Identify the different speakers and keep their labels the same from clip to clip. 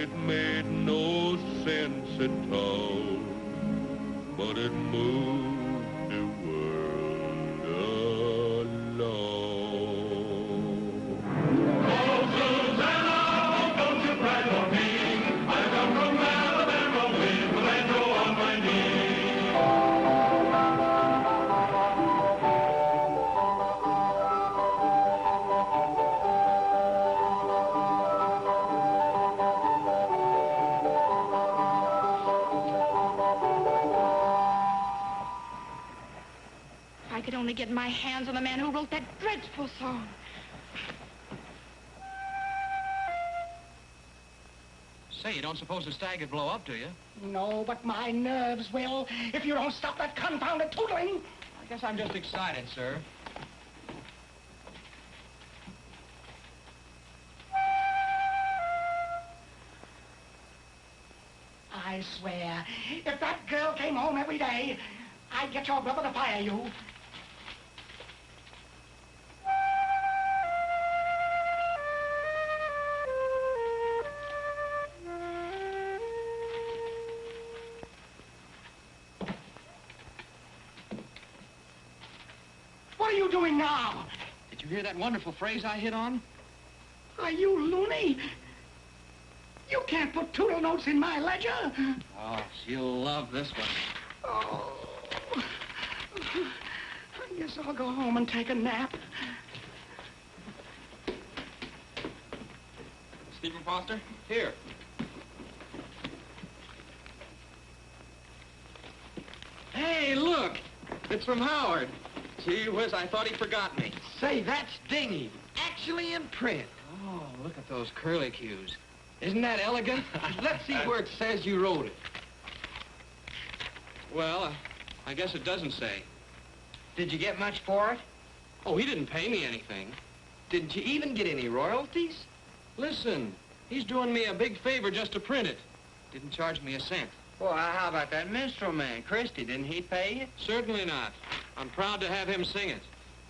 Speaker 1: it made no sense at all, but it moved the world along. Oh, Susanna, don't you cry for me. I come from Alabama with my banjo on my knee.
Speaker 2: I could only get my hands on the man who wrote that dreadful song.
Speaker 3: Say, you don't suppose the stag would blow up, do you?
Speaker 4: No, but my nerves will, if you don't stop that confounded tootling.
Speaker 3: I guess I'm just excited, sir.
Speaker 4: I swear, if that girl came home every day, I'd get your brother to fire you. What are you doing now?
Speaker 3: Did you hear that wonderful phrase I hit on?
Speaker 4: Are you loony? You can't put tootle notes in my ledger.
Speaker 3: Oh, she'll love this one.
Speaker 4: Oh. I guess I'll go home and take a nap.
Speaker 3: Stephen Foster? Here. Hey, look! It's from Howard. Gee whiz, I thought he'd forgotten me.
Speaker 5: Say, that's dingy. Actually in print.
Speaker 3: Oh, look at those curlicues. Isn't that elegant?
Speaker 5: Let's see where it says you wrote it.
Speaker 3: Well, I guess it doesn't say.
Speaker 5: Did you get much for it?
Speaker 3: Oh, he didn't pay me anything.
Speaker 5: Didn't you even get any royalties?
Speaker 3: Listen, he's doing me a big favor just to print it. Didn't charge me a cent.
Speaker 5: Well, how about that minstrel man, Christie? Didn't he pay you?
Speaker 3: Certainly not. I'm proud to have him sing it.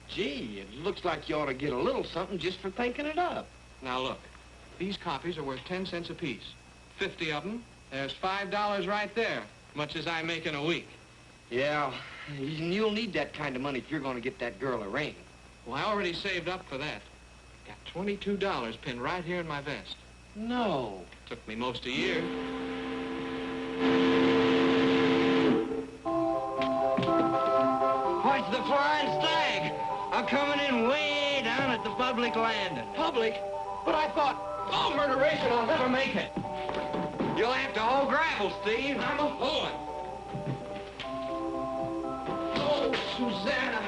Speaker 5: Gee, it looks like you ought to get a little something just for thinking it up.
Speaker 3: Now look, these copies are worth 10 cents apiece. 50 of them, there's $5 right there, much as I make in a week.
Speaker 5: Yeah, and you'll need that kind of money if you're going to get that girl a ring.
Speaker 3: Well, I already saved up for that. Got $22 pinned right here in my vest.
Speaker 5: No.
Speaker 3: Took me most a year.
Speaker 5: What's the flying stag? I'm coming in way down at the public landing.
Speaker 3: Public? But I thought, oh, murderation, I'll never make it.
Speaker 5: You'll have to haul gravel, Steve.
Speaker 3: I'm a pulling. Oh, Susanna.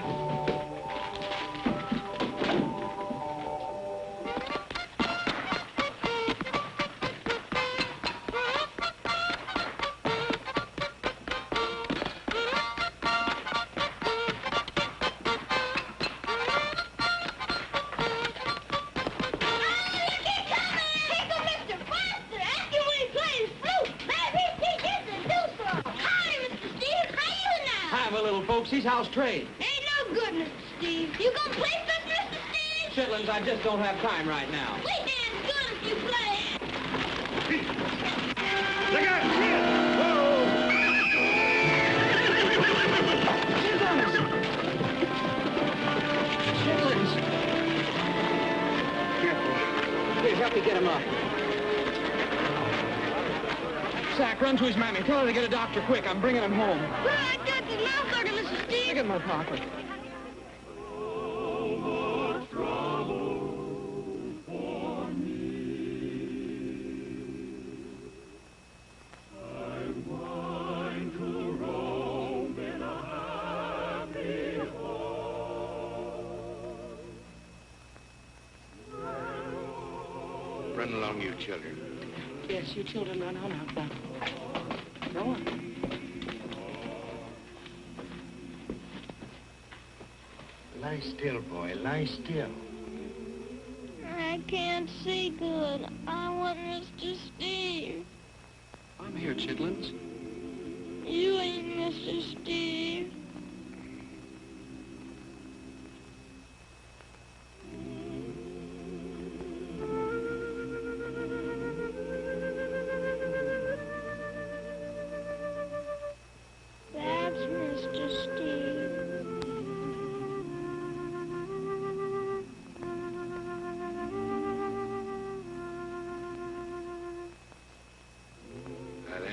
Speaker 3: He's house trade.
Speaker 2: Ain't no good, Mr. Steve. You gonna play for us, Mr. Steve?
Speaker 3: Chitlins, I just don't have time right now.
Speaker 2: We damn good if you play.
Speaker 1: Look out, kid!
Speaker 3: Chitlins!
Speaker 5: Careful.
Speaker 3: Here, help me get him up. Sack, run to his mammy. Tell her to get a doctor quick. I'm bringing him home.
Speaker 2: Well, I got the mouth organ, Mr. Steve.
Speaker 3: Look at my pocket.
Speaker 1: Run along, you children.
Speaker 4: Yes, you children run on out there. Go on.
Speaker 1: Lie still, boy. Lie still.
Speaker 2: I can't see good. I want Mr. Steve.
Speaker 3: I'm here, Chitlins.
Speaker 2: You ain't Mr. Steve.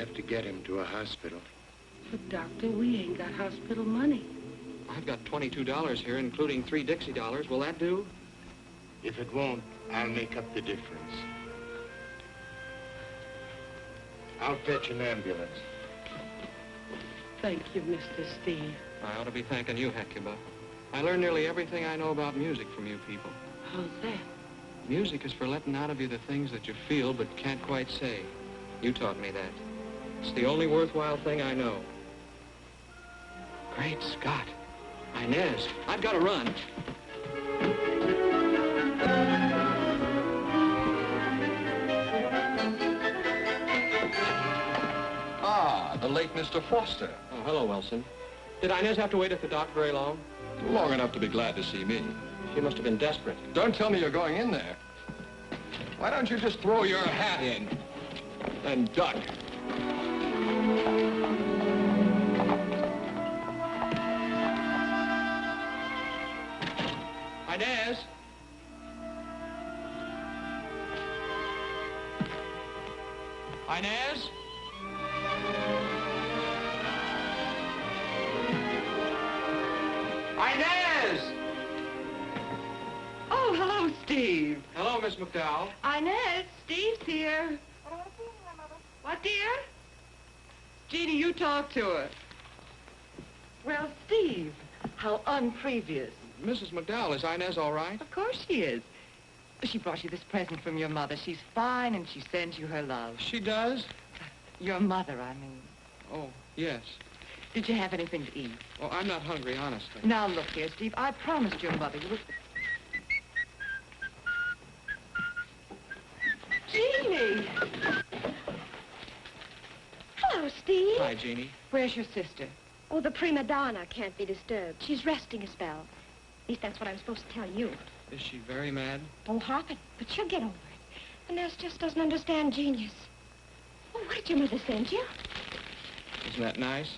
Speaker 6: have to get him to a hospital.
Speaker 7: But, Doctor, we ain't got hospital money.
Speaker 3: I've got $22 here, including 3 Dixie dollars. Will that do?
Speaker 6: If it won't, I'll make up the difference. I'll fetch an ambulance.
Speaker 7: Thank you, Mr. Steve.
Speaker 3: I ought to be thanking you, Hecuba. I learned nearly everything I know about music from you people.
Speaker 7: How's that?
Speaker 3: Music is for letting out of you the things that you feel but can't quite say. You taught me that. It's the only worthwhile thing I know. Great Scott. Inez, I've got to run.
Speaker 8: Ah, the late Mr. Foster.
Speaker 3: Oh, hello, Wilson. Did Inez have to wait at the dock very long?
Speaker 8: Long enough to be glad to see me.
Speaker 3: She must have been desperate.
Speaker 8: Don't tell me you're going in there. Why don't you just throw your hat in and duck?
Speaker 3: Inez? Inez? Inez!
Speaker 7: Oh, hello, Steve.
Speaker 3: Hello, Miss McDowell.
Speaker 7: Inez, Steve's here. What, dear? Jeannie, you talk to her. Well, Steve, how unprevious.
Speaker 3: Mrs. McDowell, is Inez all right?
Speaker 7: Of course she is. She brought you this present from your mother. She's fine, and she sends you her love.
Speaker 3: She does?
Speaker 7: Your mother, I mean.
Speaker 3: Oh, yes.
Speaker 7: Did you have anything to eat?
Speaker 3: Oh, I'm not hungry, honestly.
Speaker 7: Now, look here, Steve. I promised your mother you would... Jeannie!
Speaker 2: Hello, Steve.
Speaker 3: Hi, Jeannie.
Speaker 7: Where's your sister?
Speaker 2: Oh, the prima donna can't be disturbed. She's resting a spell. At least that's what I'm supposed to tell you.
Speaker 3: Is she very mad?
Speaker 2: Oh, hopping. But she'll get over it. Inez just doesn't understand genius. Oh, what did your mother send you?
Speaker 3: Isn't that nice?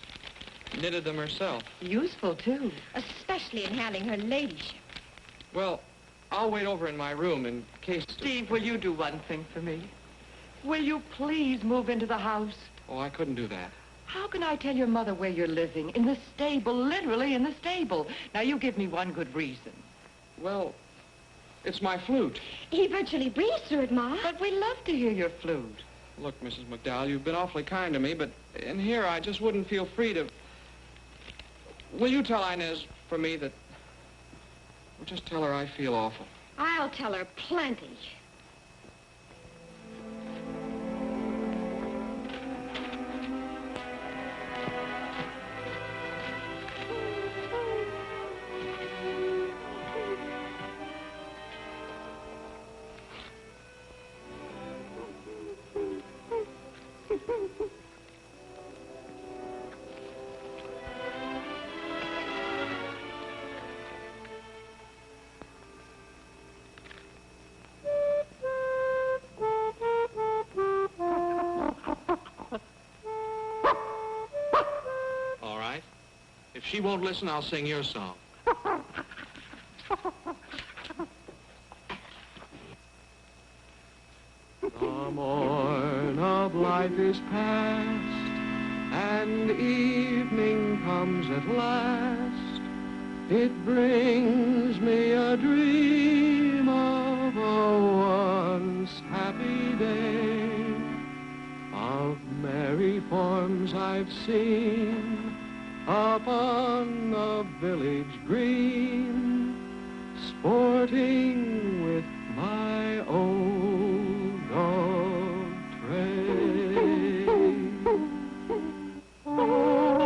Speaker 3: Knitted them herself.
Speaker 7: Useful, too.
Speaker 2: Especially in handling her ladyship.
Speaker 3: Well, I'll wait over in my room in case...
Speaker 7: Steve, will you do one thing for me? Will you please move into the house?
Speaker 3: Oh, I couldn't do that.
Speaker 7: How can I tell your mother where you're living? In the stable, literally in the stable. Now, you give me one good reason.
Speaker 3: Well, it's my flute.
Speaker 2: He virtually breathes through it, Ma.
Speaker 7: But we love to hear your flute.
Speaker 3: Look, Mrs. McDowell, you've been awfully kind to me, but in here I just wouldn't feel free to... Will you tell Inez for me that... Well, just tell her I feel awful.
Speaker 2: I'll tell her plenty.
Speaker 3: If she won't listen, I'll sing your song. The morn of life is past, and evening comes at last. It brings me a dream of a once happy day, of merry forms I've seen upon the village green, sporting with my old dog Tray. Old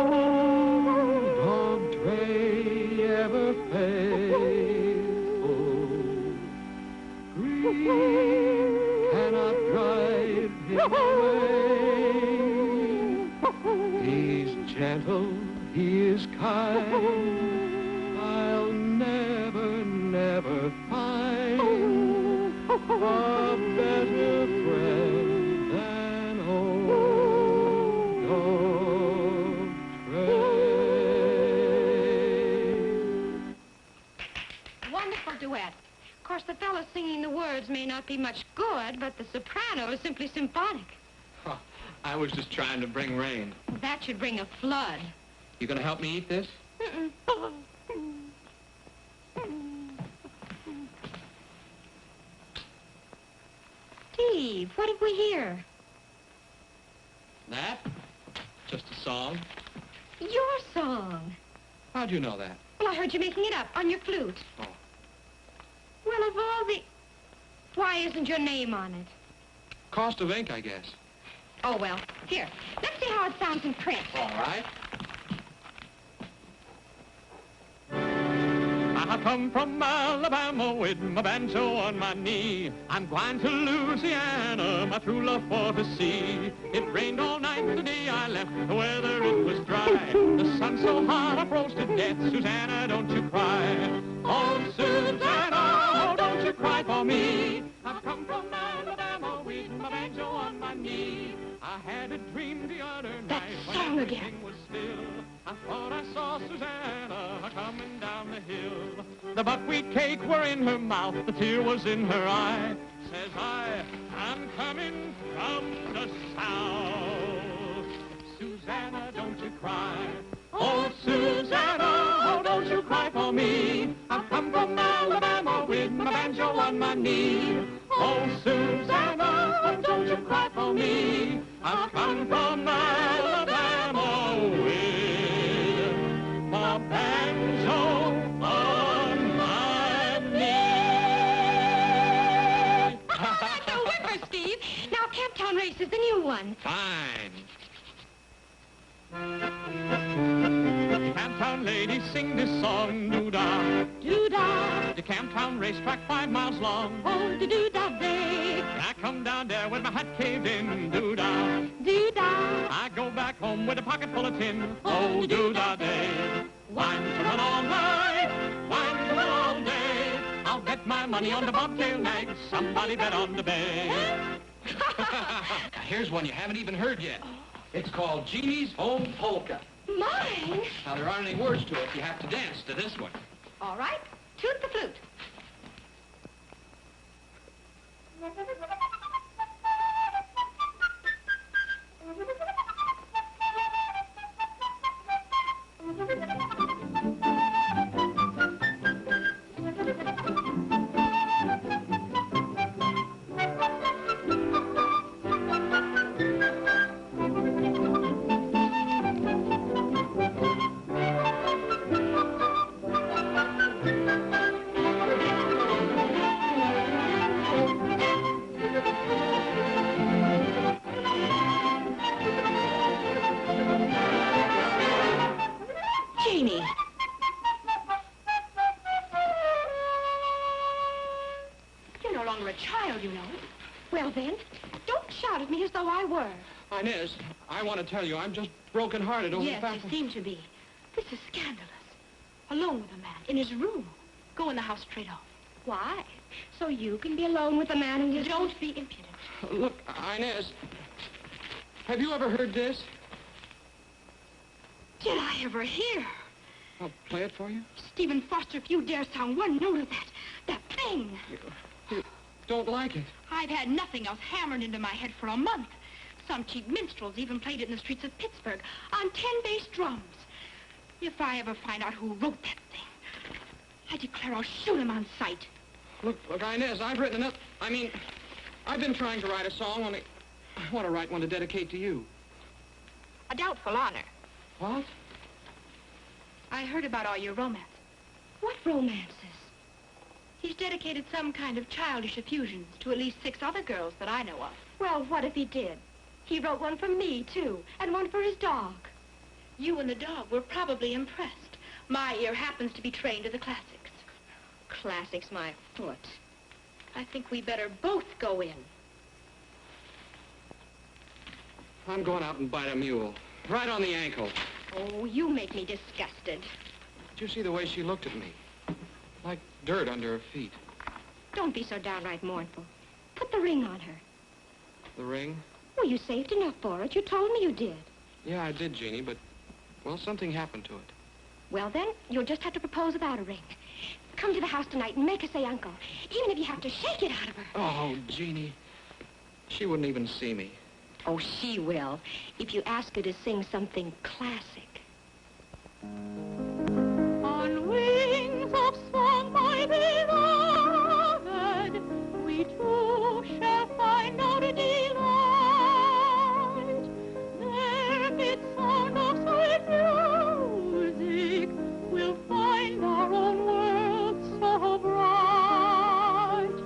Speaker 3: dog Tray, ever faithful, grief cannot drive him away. He's gentle, he is kind, I'll never, never find a better friend than old dog Tray.
Speaker 2: Wonderful duet. Of course, the fellow singing the words may not be much good, but the soprano is simply symphonic.
Speaker 3: Huh. I was just trying to bring rain.
Speaker 2: That should bring a flood.
Speaker 3: You gonna help me eat this?
Speaker 2: Steve, what did we hear?
Speaker 3: That? Just a song.
Speaker 2: Your song.
Speaker 3: How'd you know that?
Speaker 2: Well, I heard you making it up on your flute.
Speaker 3: Oh.
Speaker 2: Well, of all the... Why isn't your name on it?
Speaker 3: Cost of ink, I guess.
Speaker 2: Oh, well, here. Let's see how it sounds in print.
Speaker 3: All right.
Speaker 1: I come from Alabama with my banjo on my knee. I'm going to Louisiana, my true love for to see. It rained all night the day I left, the weather it was dry. The sun so hot I froze to death. Susanna, don't you cry. Oh, Susanna, oh, don't you cry for me. I've come from Alabama with my banjo on my knee. I had a dream the other
Speaker 2: That
Speaker 1: night
Speaker 2: song
Speaker 1: when
Speaker 2: again.
Speaker 1: everything was still. I thought I saw Susanna coming down the hill. The buckwheat cake were in her mouth, the tear was in her eye. Says I, I'm coming from the south. Susanna, don't you cry. Oh, Susanna, oh, don't you cry for me. I've come from Alabama with my banjo on my knee. Oh, Susanna, oh, don't you cry for me. I've come from Alabama with my banjo on my knee.
Speaker 2: Oh, that's a whipper, Steve. Now, Camptown Race is the new one.
Speaker 3: Fine.
Speaker 1: Camptown ladies sing this song, doo-dah.
Speaker 2: Doo-dah,
Speaker 1: The Camptown racetrack 5 miles long.
Speaker 2: oh, doo-dah day.
Speaker 1: I come down there with my hat caved in, doo-dah.
Speaker 2: Doo-dah,
Speaker 1: I go back home with a pocket full of tin. Oh, doo-dah day. Wine to run all night, wine to run all day. I'll bet my money on the bobtail nag. Somebody bet on the bay.
Speaker 3: Now, here's one you haven't even heard yet. It's called Jeannie's Home Polka.
Speaker 2: mine.
Speaker 3: Now, there aren't any words to it. You have to dance to this one.
Speaker 2: All right, toot the flute. Jeannie. You're no longer a child, you know. Well, then, don't shout at me as though I were.
Speaker 3: Inez, I want to tell you, I'm just broken-hearted over the
Speaker 2: Yes,
Speaker 3: fact
Speaker 2: you seem to be. This is scandalous. Alone with a man, in his room. Go in the house straight off. Why? So you can be alone with a man in his... Don't be impudent.
Speaker 3: Look, Inez, have you ever heard this?
Speaker 2: Did I ever hear?
Speaker 3: I'll play it for you.
Speaker 2: Stephen Foster, if you dare sound one note of that thing.
Speaker 3: You don't like it.
Speaker 2: I've had nothing else hammered into my head for a month. Some cheap minstrels even played it in the streets of Pittsburgh on 10-bass drums. If I ever find out who wrote that thing, I declare I'll shoot him on sight.
Speaker 3: Look, Inez, I've written enough. I mean, I've been trying to write a song, only I want to write one to dedicate to you.
Speaker 2: A doubtful honor.
Speaker 3: What?
Speaker 2: I heard about all your romances. What romances? He's dedicated some kind of childish effusions to at least 6 other girls that I know of. Well, what if he did? He wrote one for me, too, and one for his dog. You and the dog were probably impressed. My ear happens to be trained to the classics. Classics, my foot. I think we better both go in.
Speaker 3: I'm going out and bite a mule. Right on the ankle.
Speaker 2: Oh, you make me disgusted.
Speaker 3: Did you see the way she looked at me? Like dirt under her feet.
Speaker 2: Don't be so downright mournful. Put the ring on her.
Speaker 3: The ring?
Speaker 2: Well, you saved enough for it. You told me you did.
Speaker 3: Yeah, I did, Jeannie, but, well, something happened to it.
Speaker 2: Well, then, you'll just have to propose without a ring. Come to the house tonight and make her say uncle, even if you have to shake it out of her.
Speaker 3: Oh, Jeannie. She wouldn't even see me.
Speaker 2: Oh, she will, if you ask her to sing something classic.
Speaker 1: On wings of song, my beloved, we two shall find our delight. There, mid sound of sweet music, we'll find our own world so bright.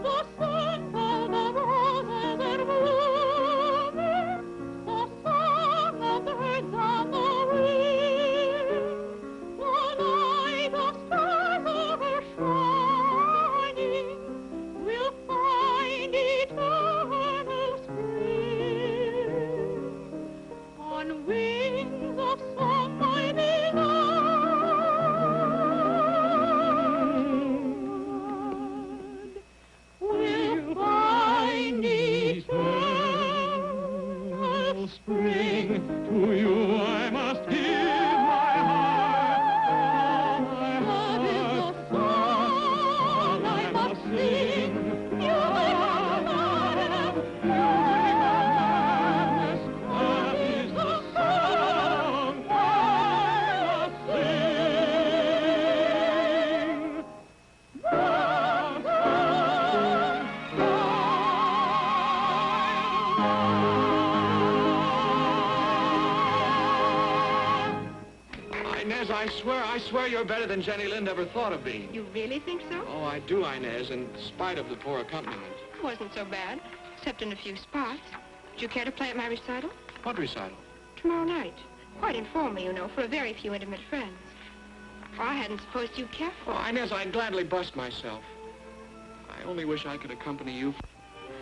Speaker 1: The scent of the roses and blooming, the song of the birds on the wing, the light of stars overshining, we'll find eternal spring. On wings of song, my beloved, we'll find eternal spring. To you I must give my heart. My heart is the song I must sing. You may have music of madness. That is the song I must sing.
Speaker 3: Inez, I swear you're better than Jenny Lind ever thought of being.
Speaker 2: You really think so?
Speaker 3: Oh, I do, Inez, in spite of the poor accompaniment.
Speaker 2: It wasn't so bad, except in a few spots. Would you care to play at my recital?
Speaker 3: What recital?
Speaker 2: Tomorrow night. Quite informal, you know, for a very few intimate friends. Oh, I hadn't supposed you'd care for
Speaker 3: Oh,
Speaker 2: it.
Speaker 3: Inez, I'd gladly bust myself. I only wish I could accompany you.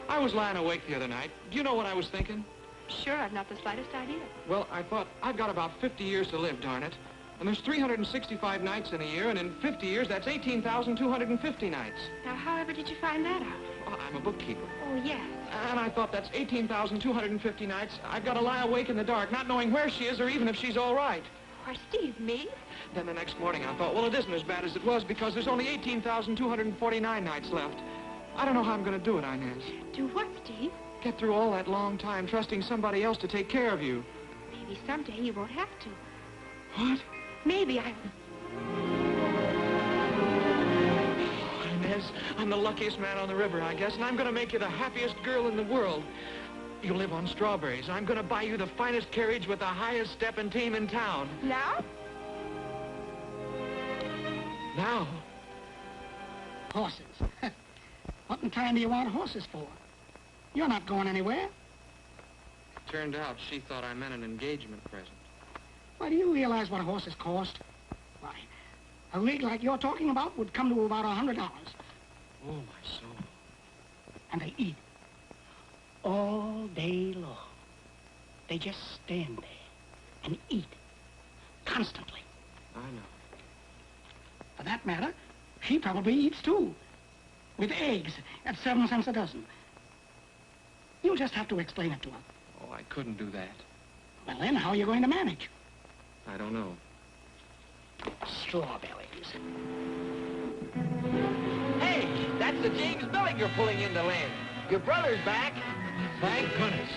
Speaker 3: I was lying awake the other night. Do you know what I was thinking?
Speaker 2: Sure, I've not the slightest idea.
Speaker 3: Well, I thought I've got about 50 years to live, darn it. And there's 365 nights in a year, and in 50 years, that's 18,250 nights.
Speaker 2: Now, however did you find that out?
Speaker 3: Well, I'm a bookkeeper.
Speaker 2: Oh, yes.
Speaker 3: And I thought that's 18,250 nights. I've got to lie awake in the dark, not knowing where she is or even if she's all right.
Speaker 2: Why, Steve, me?
Speaker 3: Then the next morning I thought, well, it isn't as bad as it was because there's only 18,249 nights left. I don't know how I'm going to do it, Inez.
Speaker 2: Do what, Steve?
Speaker 3: Get through all that long time trusting somebody else to take care of you.
Speaker 2: Maybe someday you won't have to.
Speaker 3: What?
Speaker 2: Maybe I...
Speaker 3: Oh, Inez, I'm the luckiest man on the river, I guess, and I'm going to make you the happiest girl in the world. You live on strawberries. I'm going to buy you the finest carriage with the highest step and team in town.
Speaker 2: Now?
Speaker 3: Now?
Speaker 4: Horses. What in time do you want horses for? You're not going anywhere.
Speaker 3: Turned out she thought I meant an engagement present.
Speaker 4: Why, do you realize what horses cost? Why, a rig like you're talking about would come to about $100.
Speaker 3: Oh, my soul.
Speaker 4: And they eat all day long. They just stand there and eat constantly.
Speaker 3: I know.
Speaker 4: For that matter, she probably eats too, with eggs at 7 cents a dozen. You'll just have to explain it to her.
Speaker 3: Oh, I couldn't do that.
Speaker 4: Well, then, how are you going to manage?
Speaker 3: I don't know.
Speaker 4: Strawberries.
Speaker 5: Hey, that's the James Billig you're pulling into land. Your brother's back. Thank goodness.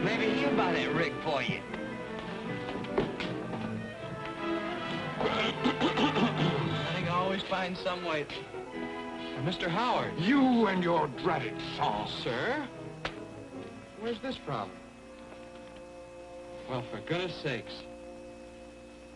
Speaker 5: Maybe he'll buy that rig for you. I think I always find some way.
Speaker 3: Mr. Howard.
Speaker 8: You and your dreaded song.
Speaker 3: Sir? Where's this from? Well, for goodness sakes.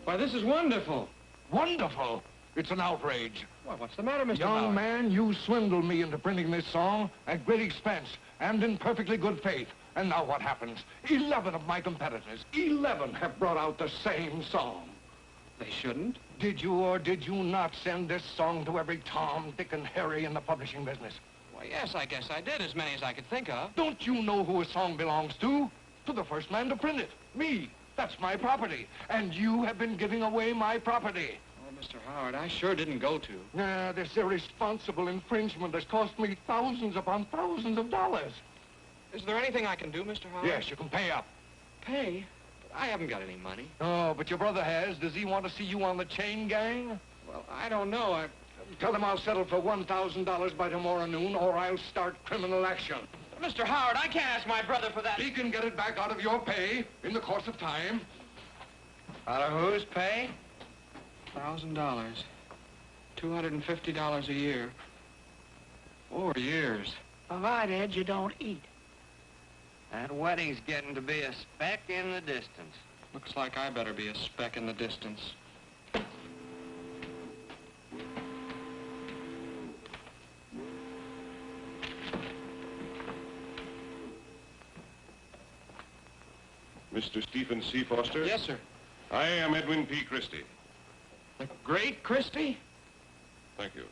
Speaker 3: Why, this is wonderful.
Speaker 8: Wonderful. It's an outrage.
Speaker 3: Why, what's the matter, Mr.
Speaker 8: Young
Speaker 3: Howard?
Speaker 8: man, you swindled me into printing this song at great expense and in perfectly good faith. And now what happens? 11 of my competitors, 11 have brought out the same song.
Speaker 3: They shouldn't.
Speaker 8: Did you or did you not send this song to every Tom, Dick, and Harry in the publishing business?
Speaker 3: Well, yes, I guess I did, as many as I could think of.
Speaker 8: Don't you know who a song belongs to? To the first man to print it, me. That's my property. And you have been giving away my property.
Speaker 3: Oh, Mr. Howard, I sure didn't go to.
Speaker 8: This irresponsible infringement has cost me thousands upon thousands of dollars.
Speaker 3: Is there anything I can do, Mr. Howard?
Speaker 8: Yes, you can pay up.
Speaker 3: Pay? But I haven't got any money.
Speaker 8: Oh, but your brother has. Does he want to see you on the chain gang?
Speaker 3: Well, I don't know.
Speaker 8: Tell him I'll settle for $1,000 by tomorrow noon, or I'll start criminal action.
Speaker 3: Mr. Howard, I can't ask my brother for that.
Speaker 8: He can get it back out of your pay in the course of time.
Speaker 3: Out of whose pay? $1,000. $250 a year. 4 years.
Speaker 4: Provide, Ed, you don't eat.
Speaker 5: That wedding's getting to be a speck in the distance.
Speaker 3: Looks like I better be a speck in the distance.
Speaker 9: Mr. Stephen C. Foster?
Speaker 3: Yes, sir.
Speaker 9: I am Edwin P. Christie.
Speaker 3: The great Christie?
Speaker 9: Thank you.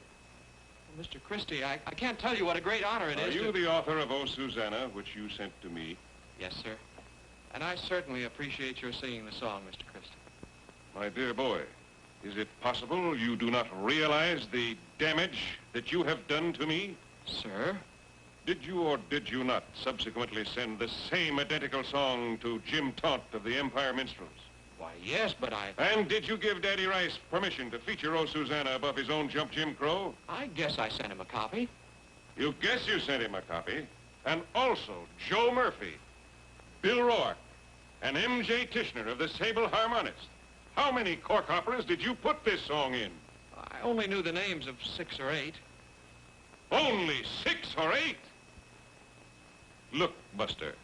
Speaker 3: Mr. Christie, I can't tell you what a great honor it
Speaker 9: Are
Speaker 3: is
Speaker 9: you
Speaker 3: to...
Speaker 9: the author of Oh, Susanna, which you sent to me?
Speaker 3: Yes, sir. And I certainly appreciate your singing the song, Mr. Christie.
Speaker 9: My dear boy, is it possible you do not realize the damage that you have done to me?
Speaker 3: Sir?
Speaker 9: Did you or did you not subsequently send the same identical song to Jim Taunt of the Empire Minstrels?
Speaker 3: Why, yes, but I...
Speaker 9: And did you give Daddy Rice permission to feature Oh, Susanna above his own Jump Jim Crow?
Speaker 3: I guess I sent him a copy.
Speaker 9: You guess you sent him a copy. And also Joe Murphy, Bill Rourke, and M.J. Tishner of the Sable Harmonist. How many cork operas did you put this song in?
Speaker 3: I only knew the names of 6 or 8.
Speaker 9: Only 6 or 8? Look, Buster,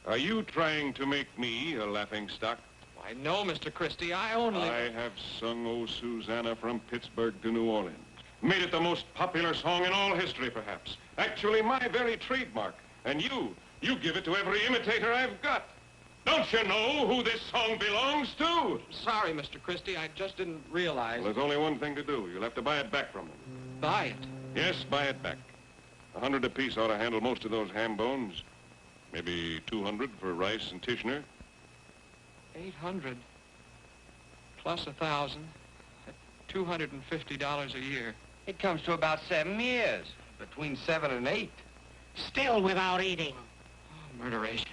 Speaker 9: are you trying to make me a laughingstock?
Speaker 3: Why, no, Mr. Christie, I only...
Speaker 9: I have sung Oh, Susanna from Pittsburgh to New Orleans. Made it the most popular song in all history, perhaps. Actually, my very trademark. And you give it to every imitator I've got. Don't you know who this song belongs to?
Speaker 3: Sorry, Mr. Christie, I just didn't realize...
Speaker 9: Well, there's only one thing to do. You'll have to buy it back from them.
Speaker 3: Buy it?
Speaker 9: Yes, buy it back. 100 apiece ought to handle most of those ham bones. Maybe 200 for Rice and Tishner.
Speaker 3: 800 plus 1,000 at $250 a year.
Speaker 5: It comes to about 7 years. Between 7 and 8.
Speaker 4: Still without eating.
Speaker 3: Oh, murderation.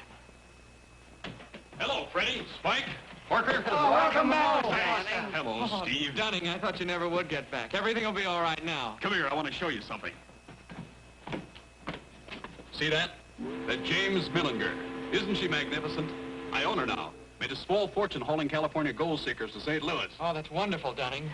Speaker 10: Hello, Freddie, Spike, Parker.
Speaker 4: Oh, welcome back.
Speaker 10: Hello, Steve.
Speaker 3: Dunning, I thought you never would get back. Everything will be all right now.
Speaker 10: Come here, I want to show you something. See that? That James Millinger. Isn't she magnificent? I own her now. Made a small fortune hauling California gold seekers to St. Louis.
Speaker 3: Oh, that's wonderful, Dunning.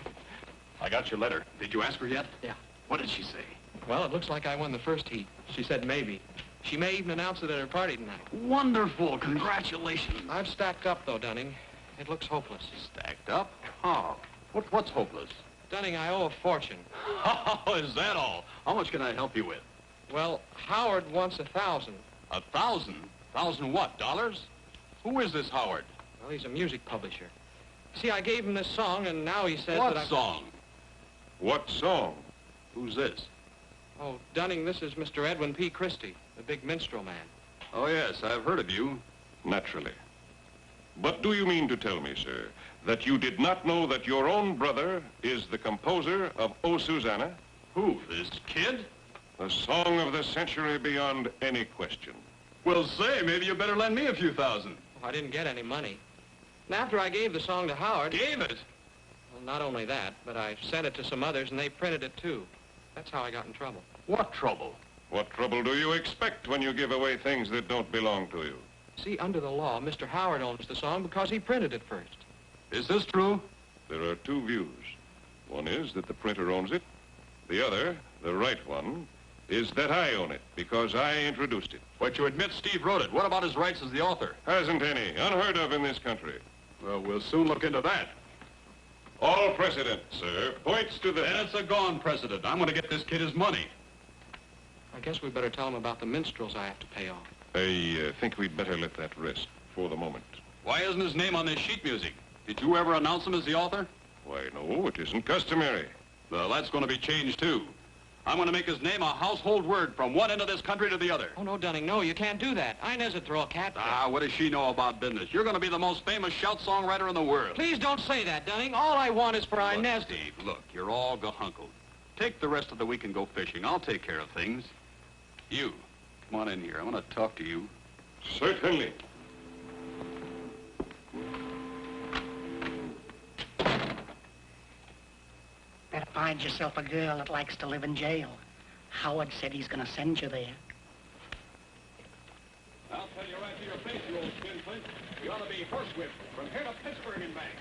Speaker 10: I got your letter. Did you ask her yet?
Speaker 3: Yeah.
Speaker 10: What did she say?
Speaker 3: Well, it looks like I won the first heat. She said maybe. She may even announce it at her party tonight.
Speaker 10: Wonderful. Congratulations.
Speaker 3: I've stacked up, though, Dunning. It looks hopeless.
Speaker 10: Stacked up? How? What's hopeless?
Speaker 3: Dunning, I owe a fortune.
Speaker 10: Oh, is that all? How much can I help you with?
Speaker 3: Well, Howard wants 1,000.
Speaker 10: 1,000? 1,000 what, dollars? Who is this Howard?
Speaker 3: Well, he's a music publisher. See, I gave him this song, and now he says
Speaker 10: What
Speaker 3: that
Speaker 10: song?
Speaker 9: What song?
Speaker 10: Who's this?
Speaker 3: Oh, Dunning, this is Mr. Edwin P. Christie, the big minstrel man.
Speaker 10: Oh, yes, I've heard of you.
Speaker 9: Naturally. But do you mean to tell me, sir, that you did not know that your own brother is the composer of Oh, Susanna?
Speaker 10: Who, this kid?
Speaker 9: The song of the century beyond any question.
Speaker 10: Well, say, maybe you better lend me a few thousand.
Speaker 3: Oh, I didn't get any money. And after I gave the song to Howard...
Speaker 10: Gave it?
Speaker 3: Well, not only that, but I sent it to some others, and they printed it, too. That's how I got in trouble.
Speaker 10: What trouble?
Speaker 9: What trouble do you expect when you give away things that don't belong to you?
Speaker 3: See, under the law, Mr. Howard owns the song because he printed it first.
Speaker 10: Is this true?
Speaker 9: There are two views. One is that the printer owns it. The other, the right one, is that I own it because I introduced it.
Speaker 10: But you admit Steve wrote it. What about his rights as the author?
Speaker 9: Hasn't any. Unheard of in this country.
Speaker 10: Well, we'll soon look into that.
Speaker 9: All precedent, sir, points to the...
Speaker 10: Then it's a gone precedent. I'm going to get this kid his money.
Speaker 3: I guess we better tell him about the minstrels I have to pay off.
Speaker 9: I think we'd better let that rest for the moment.
Speaker 10: Why isn't his name on this sheet music? Did you ever announce him as the author?
Speaker 9: Why, no, it isn't customary.
Speaker 10: Well, that's going to be changed, too. I'm going to make his name a household word from one end of this country to the other.
Speaker 3: Oh, no, Dunning, no, you can't do that. Inez would throw a cat fit.
Speaker 10: Ah, what does she know about business? You're going to be the most famous shout songwriter in the world.
Speaker 3: Please don't say that, Dunning. All I want is for Inez to...
Speaker 10: Steve, look, you're all gahunkled. Take the rest of the week and go fishing. I'll take care of things. You, come on in here. I want to talk to you.
Speaker 9: Certainly.
Speaker 4: Better find yourself a girl that likes to live in jail. Howard said he's going to send you there.
Speaker 10: I'll tell you right to your face, you old skinflint. You ought to be horsewhipped from here to Pittsburgh and back.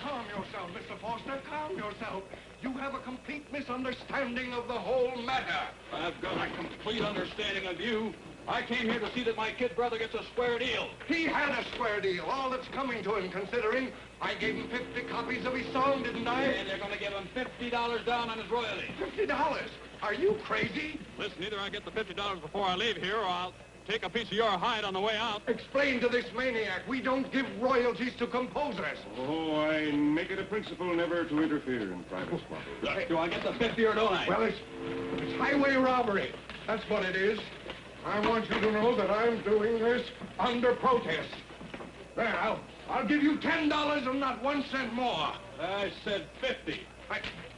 Speaker 8: Calm yourself, Mr. Foster. Calm yourself. You have a complete misunderstanding of the whole matter.
Speaker 10: I've got a complete understanding of you. I came here to see that my kid brother gets a square deal.
Speaker 8: He had a square deal, all that's coming to him, considering I gave him 50 copies of his song, didn't I?
Speaker 10: And they're going to give him $50 down on his royalty.
Speaker 8: $50? Are you crazy?
Speaker 9: Listen, either I get the $50 before I leave here, or I'll take a piece of your hide on the way out.
Speaker 8: Explain to this maniac, we don't give royalties to composers.
Speaker 9: Oh, I make it a principle never to interfere in private squabbles.
Speaker 10: Do I get the 50 or don't I?
Speaker 8: Well, it's highway robbery. That's what it is. I want you to know that I'm doing this under protest. There, I'll give you $10 and not 1 cent more.
Speaker 10: I said 50.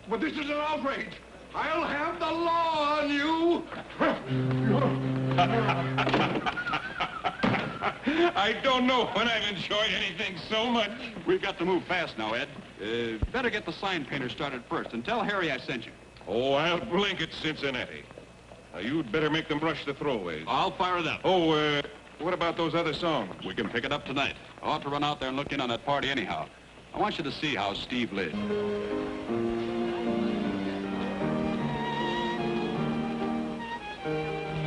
Speaker 8: But this is an outrage. I'll have the law on you.
Speaker 9: I don't know when I've enjoyed anything so much.
Speaker 10: We've got to move fast now, Ed. Better get the sign painter started first and tell Harry I sent you.
Speaker 9: Oh, I'll blink at Cincinnati. Now, you'd better make them rush the throwaways.
Speaker 10: I'll fire it up.
Speaker 9: Oh, what about those other songs?
Speaker 10: We can pick it up tonight. I ought to run out there and look in on that party anyhow. I want you to see how Steve lived.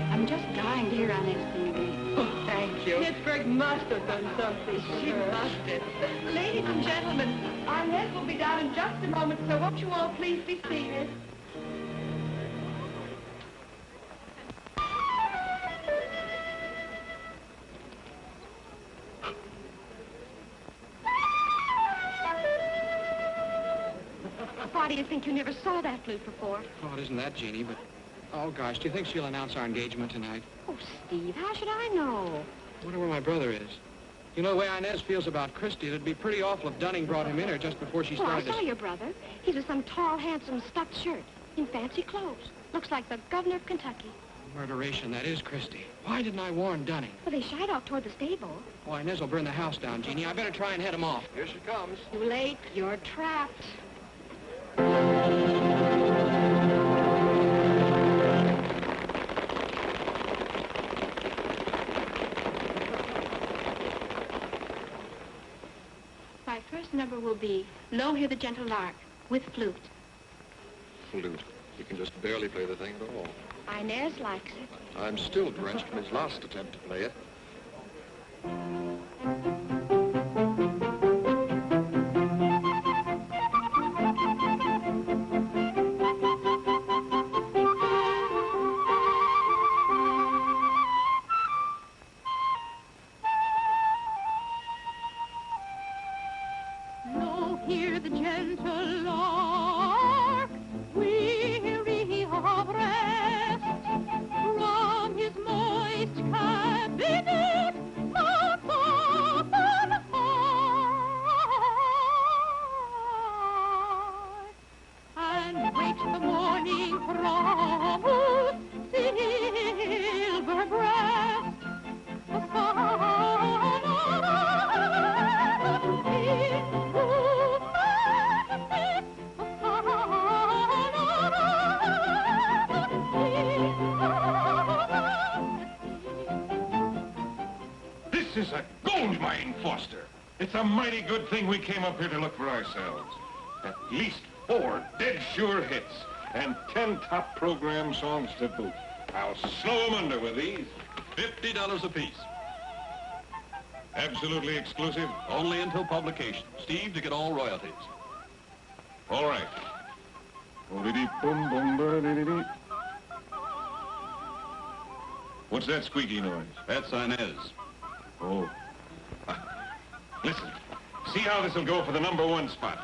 Speaker 2: I'm just dying to hear Inez sing again.
Speaker 7: Oh, thank you. Pittsburgh must have done something. She must have. Ladies and gentlemen, Inez will be down in just a moment, so won't you all please be seated?
Speaker 2: Why do you think you never saw that flute before?
Speaker 3: Oh, it isn't that, Jeannie, but... Oh, gosh, do you think she'll announce our engagement tonight?
Speaker 2: Oh, Steve, how should I know?
Speaker 3: I wonder where my brother is. You know, the way Inez feels about Christy, it'd be pretty awful if Dunning brought him in here just before she
Speaker 2: Well, I
Speaker 3: started
Speaker 2: saw your brother. He's with some tall, handsome, stuffed shirt in fancy clothes. Looks like the governor of Kentucky.
Speaker 3: Murderation, that is Christy. Why didn't I warn Dunning?
Speaker 2: Well, they shied off toward the stable.
Speaker 3: Oh, Inez will burn the house down, Jeannie. I better try and head him off.
Speaker 10: Here she comes.
Speaker 2: Too late. You're trapped. My first number will be Lo Hear the Gentle Lark with flute.
Speaker 11: Flute. He can just barely play the thing at all.
Speaker 2: Inez likes it.
Speaker 11: I'm still drenched from his last attempt to play it.
Speaker 1: Lo, hear the gentle lark, weary of rest, from his moist cabinet, far, far, far, far, and wakes the morning crow's silver breast.
Speaker 9: This is a gold mine, Foster. It's a mighty good thing we came up here to look for ourselves. At least 4 dead sure hits and 10 top program songs to boot. I'll slow them under with these.
Speaker 10: $50 apiece.
Speaker 9: Absolutely exclusive.
Speaker 10: Only until publication. Steve to get all royalties.
Speaker 9: All right. Oh-dee-dee-boom-boom-ba-dee-dee-dee. What's that squeaky noise?
Speaker 10: That's Inez.
Speaker 9: Oh. Listen, see how this will go for the #1 spot.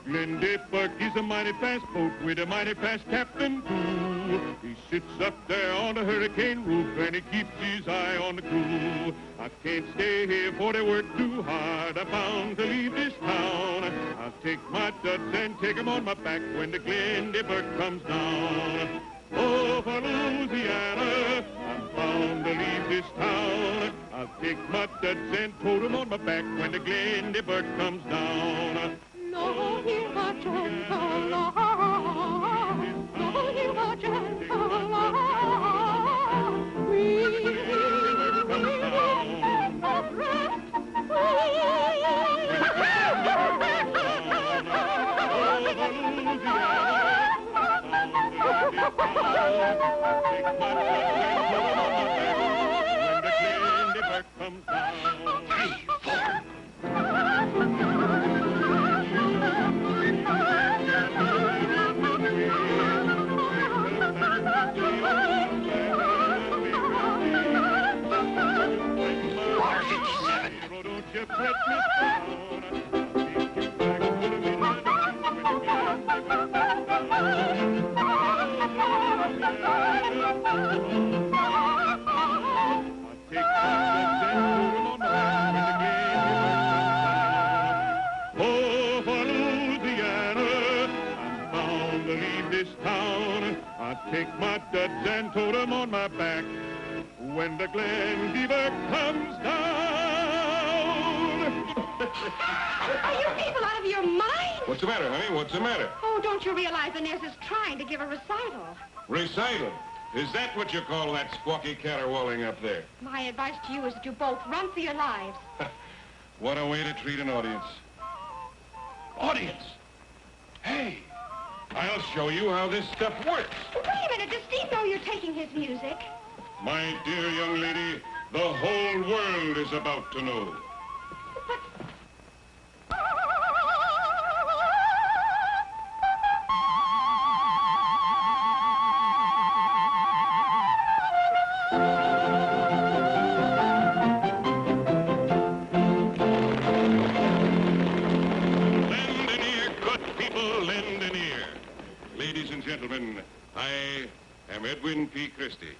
Speaker 9: Glendy Burke, he's a mighty fast boat with a mighty fast captain, too. He sits up there on the hurricane roof and he keeps his eye on the crew. I can't stay here for they work too hard. I'm bound to leave this town. I'll take my duds and take 'em on my back when the Glendy Burke comes down. Oh, for Louisiana, I'm bound to leave this town. I'll take my duds and tote 'em on my back when the Glendy Burke comes down.
Speaker 1: Lo, hear the gentle lark, lo, hear the gentle lark. Take my duds and tote 'em on my back when the Glen Beaver comes down.
Speaker 2: Are you people out of your mind?
Speaker 9: What's the matter, honey? What's the matter?
Speaker 2: Oh, don't you realize Inez is trying to give a recital?
Speaker 9: Recital? Is that what you call that squawky caterwauling up there?
Speaker 2: My advice to you is that you both run for your lives.
Speaker 9: What a way to treat an audience. Audience? Hey, I'll show you how this stuff works.
Speaker 2: Wait a minute, does Steve know you're taking his music?
Speaker 9: My dear young lady, the whole world is about to know. Lend an ear, good people, lend an ear. Ladies and gentlemen, I am Edwin P. Christie.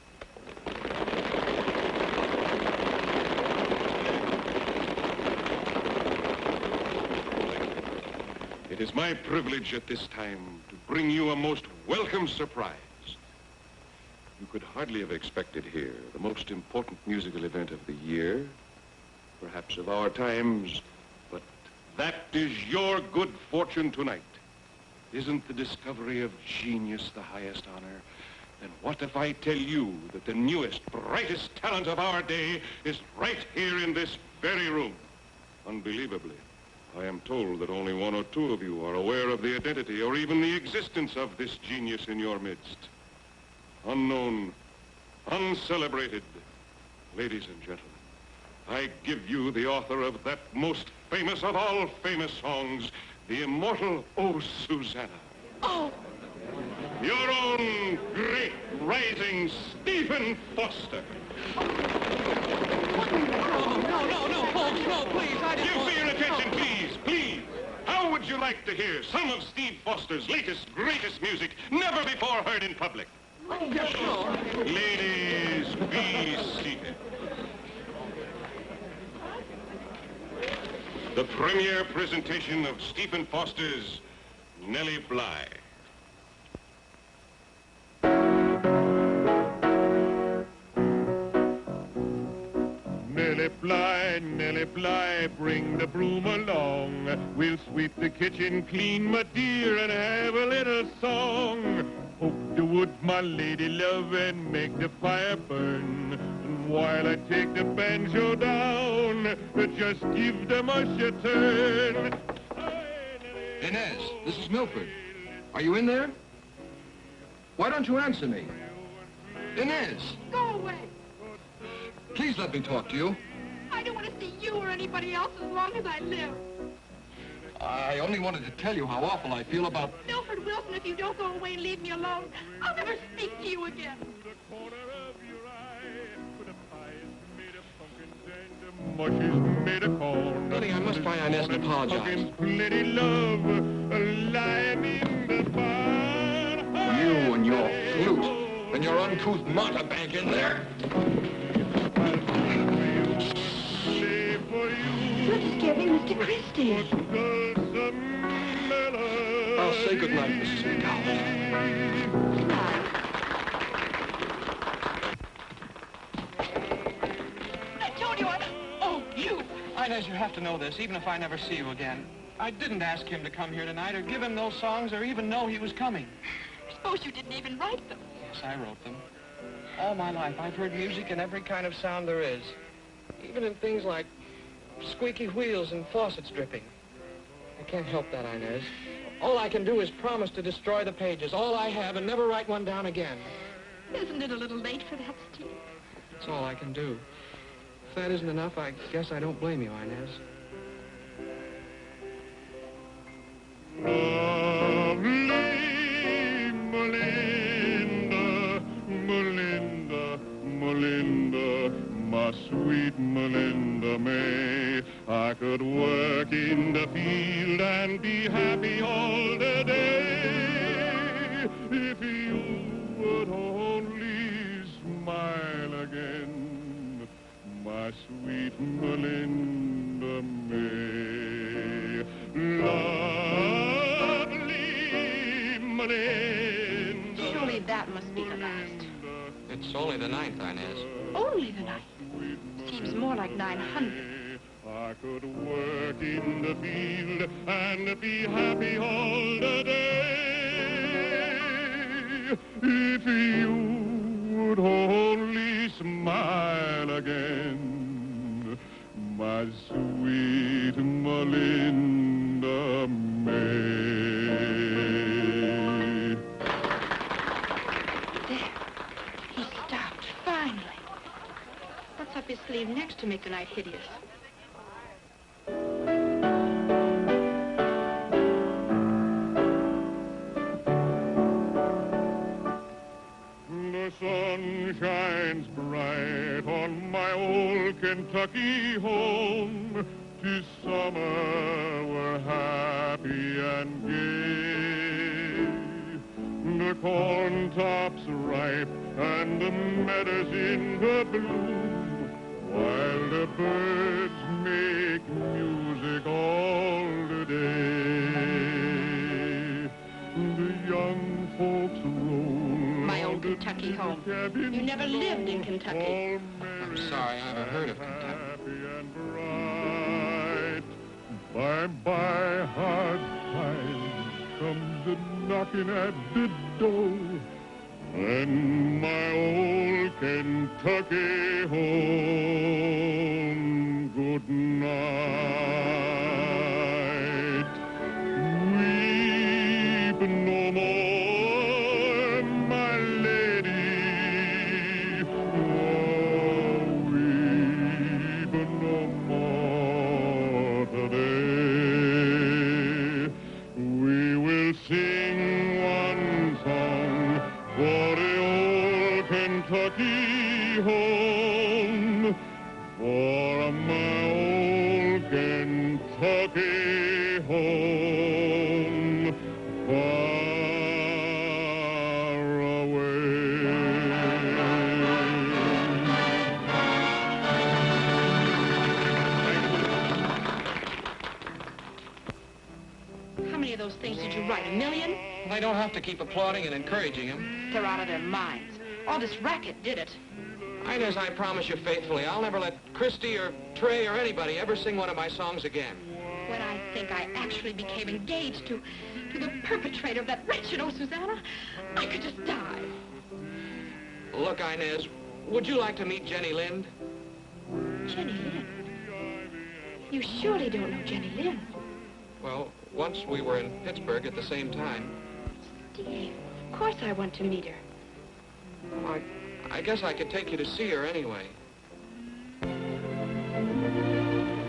Speaker 9: It is my privilege at this time to bring you a most welcome surprise. You could hardly have expected here the most important musical event of the year, perhaps of our times, but that is your good fortune tonight. Isn't the discovery of genius the highest honor? Then what if I tell you that the newest, brightest talent of our day is right here in this very room? Unbelievably, I am told that only one or two of you are aware of the identity or even the existence of this genius in your midst. Unknown, uncelebrated, ladies and gentlemen, I give you the author of that most famous of all famous songs, the immortal O Susanna.
Speaker 2: Oh!
Speaker 9: Your own great rising Stephen Foster.
Speaker 3: No, folks, no, please.
Speaker 9: Give me your attention, please, please. How would you like to hear some of Steve Foster's latest, greatest music, never before heard in public? Ladies, be seated. The premiere presentation of Stephen Foster's Nellie Bly. Nellie Bly, bring the broom along. We'll sweep the kitchen clean, my dear, and have a little song. Poke the wood, my lady love, and make the fire burn. And while I take the banjo down, just give them a turn.
Speaker 11: Inez, this is Milford. Are you in there? Why don't you answer me? Inez,
Speaker 2: Go away.
Speaker 11: please let me talk to you.
Speaker 2: I don't want to see you or anybody else as long as I live.
Speaker 11: I only wanted to tell you how awful I feel about...
Speaker 2: Milford Wilson, if you don't go away and leave me alone, I'll never speak to you again.
Speaker 3: Honey, I must try Inez and apologize.
Speaker 1: Plenty love lying in the barn.
Speaker 11: You and your flute and your uncouth mountebank in there.
Speaker 2: You're scaring Mr. Christie.
Speaker 11: I'll say goodnight, Mrs. McDowell.
Speaker 3: Oh, you! Inez, you have to know this, even if I never see you again. I didn't ask him to come here tonight or give him those songs or even know he was coming.
Speaker 2: I suppose you didn't even write them.
Speaker 3: Yes, I wrote them. All my life, I've heard music in every kind of sound there is. Even in things like squeaky wheels and faucets dripping. I can't help that, Inez. All I can do is promise to destroy the pages, all I have, and never write one down again.
Speaker 2: Isn't it a little late for that, Steve?
Speaker 3: That's all I can do. If that isn't enough, I guess I don't blame you, Inez.
Speaker 1: Lovely Melinda, Melinda, Melinda, my sweet Melinda May. I could work in the field and be happy all the day if you would only smile again, my sweet Melinda May. Lovely Melinda.
Speaker 2: Surely that must be the last.
Speaker 3: It's only the 9th, Inez.
Speaker 2: Only the 9th. Seems more like 900.
Speaker 1: I could work in the field and be happy all the day if you would only smile again, my sweet Melinda May.
Speaker 2: There. He stopped, finally. What's up his sleeve next to make the night hideous?
Speaker 1: The sun shines bright on my old Kentucky home. 'Tis summer, we're happy and gay. The corn tops ripe and the meadows in the bloom, while the birds make music all the day. The young folks roll
Speaker 2: My old Kentucky home. You never lived in Kentucky.
Speaker 3: I'm sorry, I haven't heard of Kentucky.
Speaker 1: Bye-bye, hard times comes a-knocking at the door, and my old Kentucky home, good night. Weep no more, my lady, oh, weep no more today. We will sing one song for the old Kentucky home, for my old Kentucky home, far away.
Speaker 2: How many of those things did you write? 1 million?
Speaker 3: They don't have to keep applauding and encouraging him.
Speaker 2: They're out of their minds. All this racket did it.
Speaker 3: Inez, I promise you faithfully, I'll never let Christy or Trey or anybody ever sing one of my songs again.
Speaker 2: When I think I actually became engaged to the perpetrator of that wretched old Susanna, I could just die.
Speaker 3: Look, Inez, would you like to meet Jenny Lind?
Speaker 2: Jenny Lind? You surely don't know Jenny Lind.
Speaker 3: Well, once we were in Pittsburgh at the same time.
Speaker 2: Steve, of course I want to meet her.
Speaker 3: I guess I could take you to see her anyway.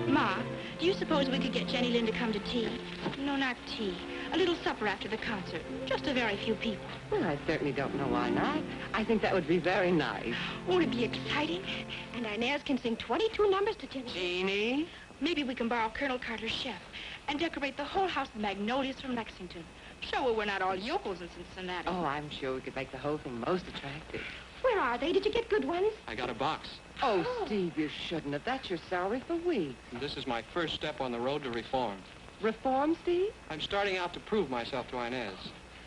Speaker 2: Ma, do you suppose we could get Jenny Lind to come to tea? No, not tea. A little supper after the concert. Just a very few people.
Speaker 7: Well, I certainly don't know why not. I think that would be very nice.
Speaker 2: Won't it be exciting? And Inez can sing 22 numbers to Jenny.
Speaker 7: Jeannie?
Speaker 2: Maybe we can borrow Colonel Carter's chef and decorate the whole house with magnolias from Lexington. Show her we're not all yokels in Cincinnati.
Speaker 7: Oh, I'm sure we could make the whole thing most attractive.
Speaker 2: Where are they? Did you get good ones?
Speaker 3: I got a box.
Speaker 7: Oh, Steve, you shouldn't have. That's your salary for weeks.
Speaker 3: This is my first step on the road to reform.
Speaker 7: Reform, Steve?
Speaker 3: I'm starting out to prove myself to Inez.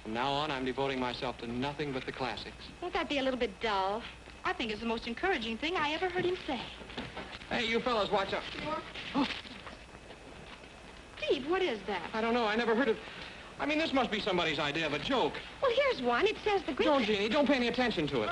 Speaker 3: From now on, I'm devoting myself to nothing but the classics.
Speaker 2: Won't that be a little bit dull? I think it's the most encouraging thing I ever heard him say.
Speaker 3: Hey, you fellas, watch out.
Speaker 2: Oh. Steve, what is that?
Speaker 3: I don't know. I never heard of... I mean, this must be somebody's idea of a joke.
Speaker 2: Well, here's one. It says the great...
Speaker 3: No, Jeannie, don't pay any attention to it.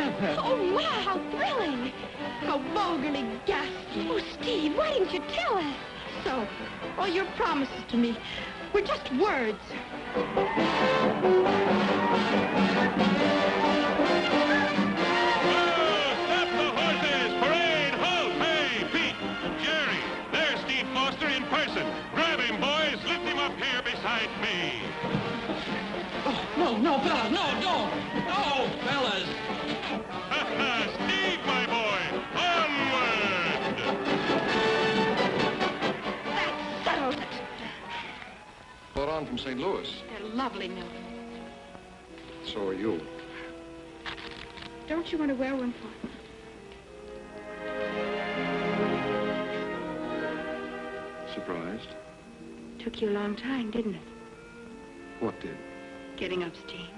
Speaker 3: Samantha!
Speaker 2: Oh, my, how thrilling! How vulgarly ghastly. Oh, Steve, why didn't you tell us? So, all your promises to me were just words.
Speaker 9: Stop the horses! Parade! Halt! Hey, Pete! Jerry! There's Steve Foster in person. Grab him, boys. Lift him up here beside me.
Speaker 3: Oh, no, fellas, no, don't! No, fellas!
Speaker 9: Steve, my boy! Onward!
Speaker 2: That settles it.
Speaker 11: Brought on from St. Louis.
Speaker 2: They're lovely, Milton.
Speaker 11: So are you.
Speaker 2: Don't you want to wear one for me?
Speaker 11: Surprised?
Speaker 2: Took you a long time, didn't it?
Speaker 11: What did?
Speaker 2: Getting up steam.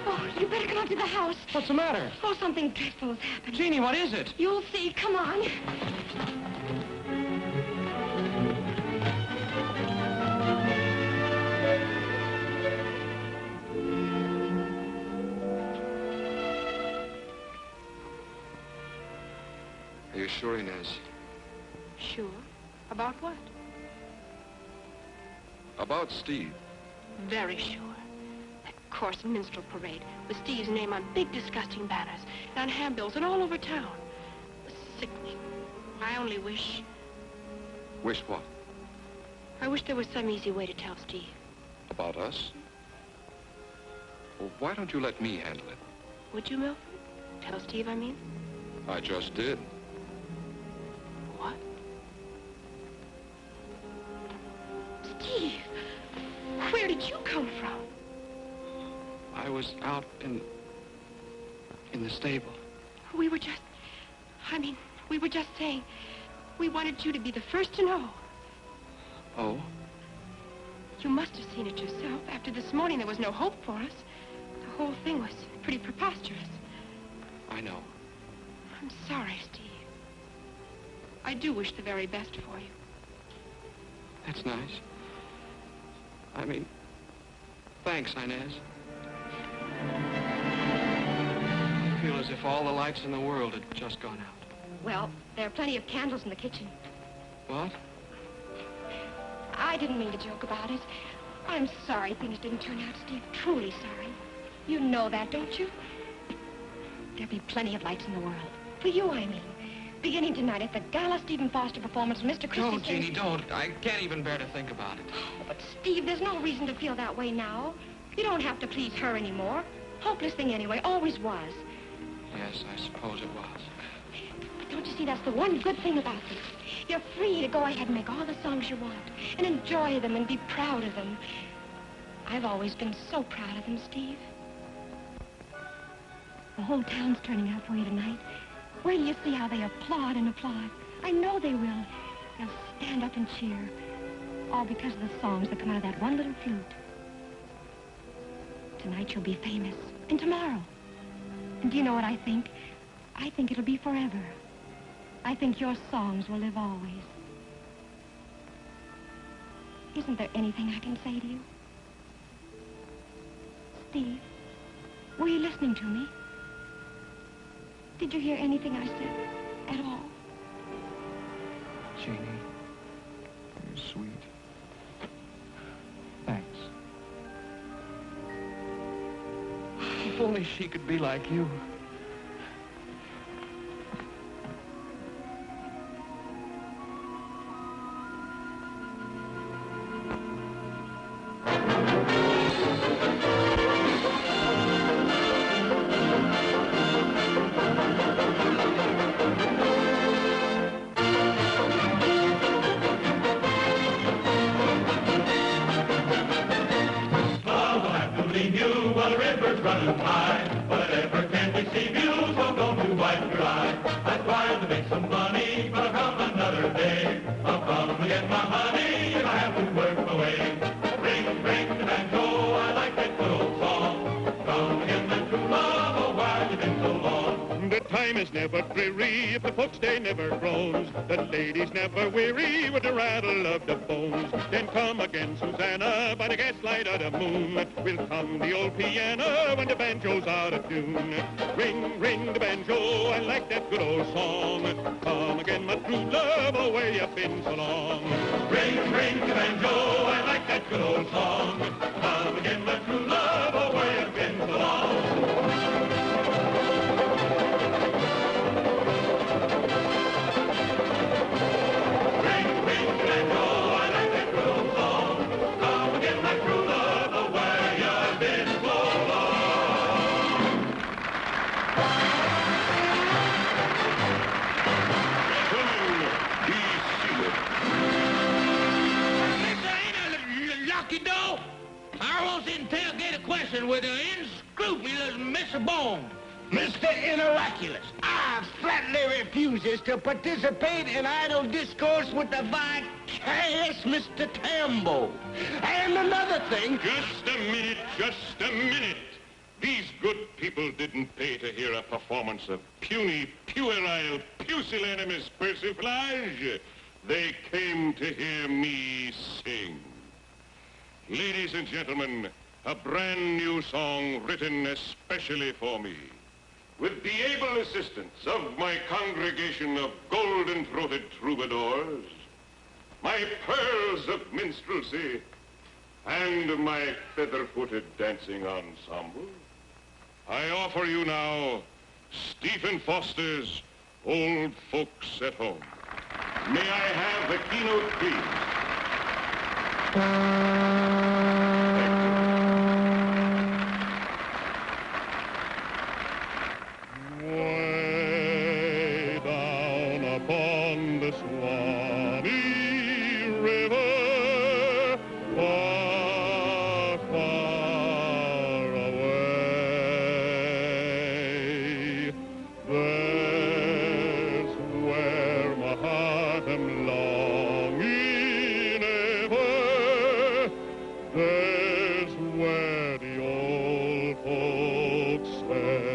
Speaker 2: Oh, you better come up to the house.
Speaker 3: What's the matter?
Speaker 2: Oh, something dreadful has happened.
Speaker 3: Jeannie, what is it?
Speaker 2: You'll see. Come on.
Speaker 11: Are you sure, Inez?
Speaker 2: Sure. About what?
Speaker 11: About Steve.
Speaker 2: Very sure. That coarse minstrel parade with Steve's name on big, disgusting banners and on handbills and all over town. Sickening. I only wish...
Speaker 11: Wish what?
Speaker 2: I wish there was some easy way to tell Steve.
Speaker 11: About us? Well, why don't you let me handle it?
Speaker 2: Would you, Milford? Tell Steve, I mean?
Speaker 11: I just did.
Speaker 2: What? Steve! Where did you come from?
Speaker 3: I was out in the stable.
Speaker 2: We were just saying, we wanted you to be the first to know.
Speaker 3: Oh?
Speaker 2: You must have seen it yourself. After this morning, there was no hope for us. The whole thing was pretty preposterous.
Speaker 3: I know.
Speaker 2: I'm sorry, Steve. I do wish the very best for you.
Speaker 3: That's nice. I mean, thanks, Inez. I feel as if all the lights in the world had just gone out.
Speaker 2: Well, there are plenty of candles in the kitchen.
Speaker 3: What?
Speaker 2: I didn't mean to joke about it. I'm sorry things didn't turn out, Steve. Truly sorry. You know that, don't you? There'll be plenty of lights in the world. For you, I mean. Beginning tonight at the gala Stephen Foster performance, Mr. Christie...
Speaker 3: Don't, Jeannie, don't. I can't even bear to think about it.
Speaker 2: Oh, but, Steve, there's no reason to feel that way now. You don't have to please her anymore. Hopeless thing anyway, always was.
Speaker 3: Yes, I suppose it was.
Speaker 2: But don't you see, that's the one good thing about this. You're free to go ahead and make all the songs you want and enjoy them and be proud of them. I've always been so proud of them, Steve. The whole town's turning out for you tonight. Wait till you see how they applaud and applaud. I know they will. They'll stand up and cheer. All because of the songs that come out of that one little flute. Tonight you'll be famous. And tomorrow. And do you know what I think? I think it'll be forever. I think your songs will live always. Isn't there anything I can say to you? Steve, were you listening to me? Did you hear anything I said at all?
Speaker 3: Jeannie, you're sweet. Thanks. If only she could be like you.
Speaker 1: is never dreary if the folks they never groans. The ladies never weary with the rattle of the bones. Then come again, Susanna, by the gaslight of the moon. Will come the old piano when the banjo's out of tune. Ring, ring the banjo, I like that good old song. Come again, my true love, oh, where you been so long? Ring, ring the banjo, I like that good old song. Come again, my true love, oh, where you been so long? Ring, ring the banjo, I like that good old song. Come again, my true love, oh, where you been so long?
Speaker 5: Lucky dog. I won't interrogate a question with an unscrupulous Mr. Bone. Mr. Inauraculous, I flatly refuses to participate in idle discourse with the vicarious Mr. Tambo. And another thing...
Speaker 9: Just a minute. These good people didn't pay to hear a performance of puny, puerile, pusillanimous persiflage. They came to hear me sing. Ladies and gentlemen, a brand new song written especially for me. With the able assistance of my congregation of golden-throated troubadours, my pearls of minstrelsy, and my feather-footed dancing ensemble, I offer you now Stephen Foster's Old Folks at Home. May I have the keynote, please? Way down upon the Swanee River, far, far away, there's where my heart am longing ever. There's where the old folks stay.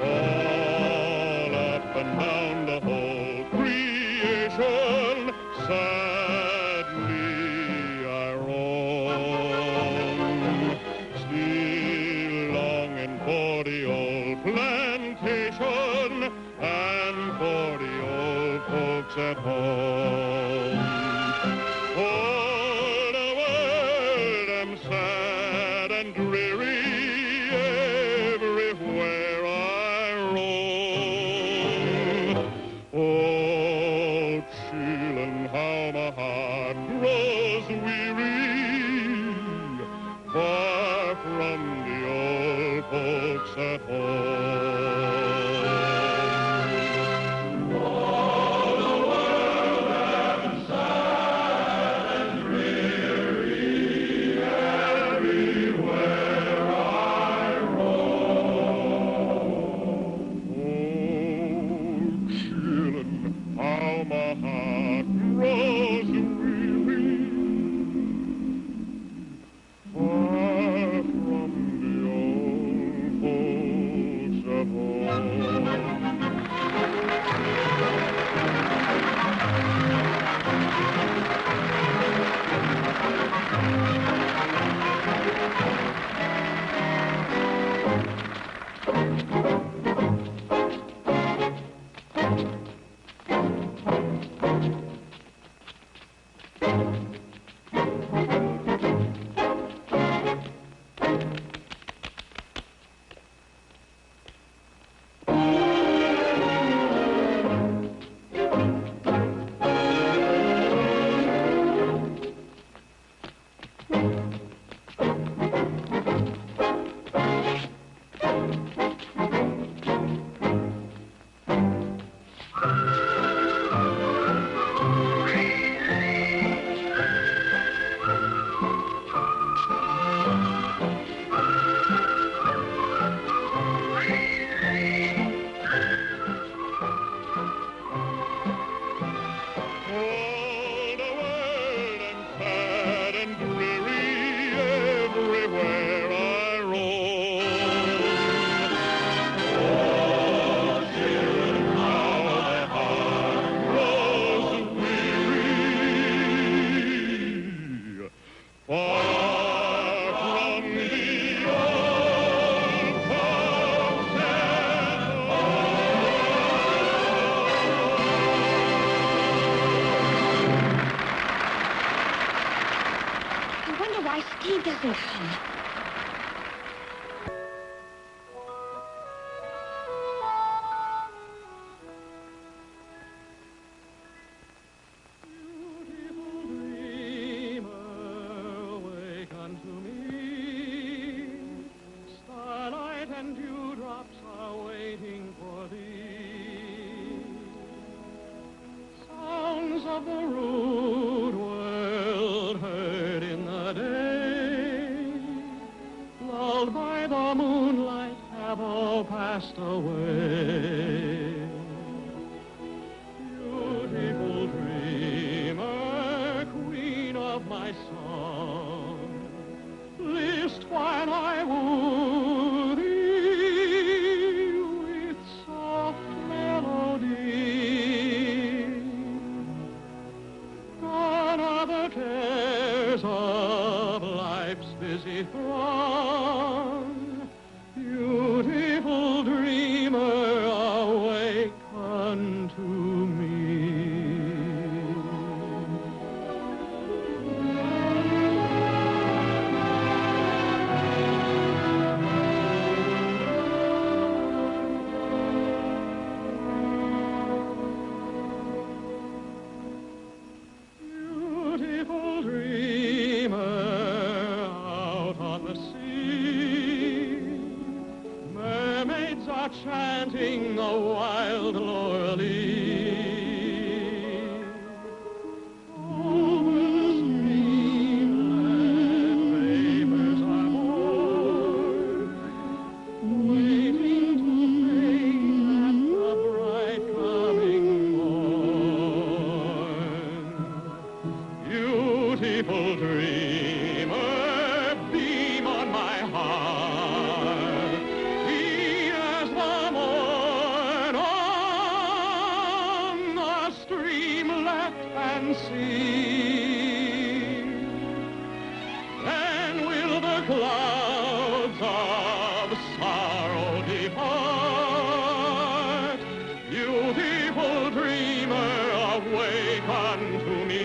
Speaker 9: All up and down the whole creation, sadly I roam, still longing for the old plantation and for the old folks at home. All the world am sad and dreary everywhere I roam. Oh, children, how my heart grows weary, far from the old folks at home. All the world am
Speaker 4: will come.
Speaker 1: Of the rude world heard in the day, lulled by the moonlight, have all passed away. Beautiful dreamer, queen of my song, list while I woo thee with soft melody. The cares of life's busy throng, beautiful dreamer, awake unto me. Chanting a wild laurel-lee. Over the streamlet vapors are moored, waiting to fade at the bright coming morn. Beautiful dreamer, beam on my heart. See, then will the clouds of sorrow depart. Beautiful dreamer, awake unto me.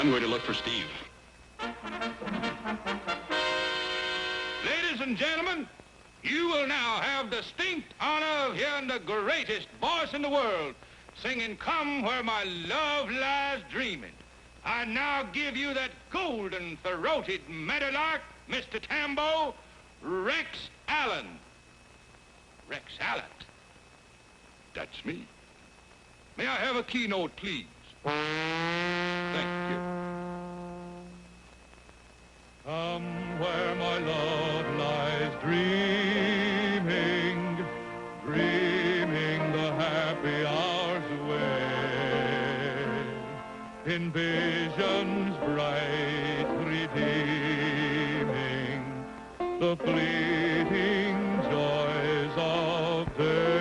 Speaker 10: I'm going to look for Steve.
Speaker 8: Ladies and gentlemen, you will now have distinct honor of hearing the greatest voice in the world singing Come Where My Love Lies Dreaming. I now give you that golden-throated meadowlark, Mr. Tambo, Rex Allan. Rex Allan? That's me. May I have a keynote, please? Thank you.
Speaker 1: Come where my love lies dreaming, dreaming the happy hours away, in visions bright redeeming the fleeting joys of day.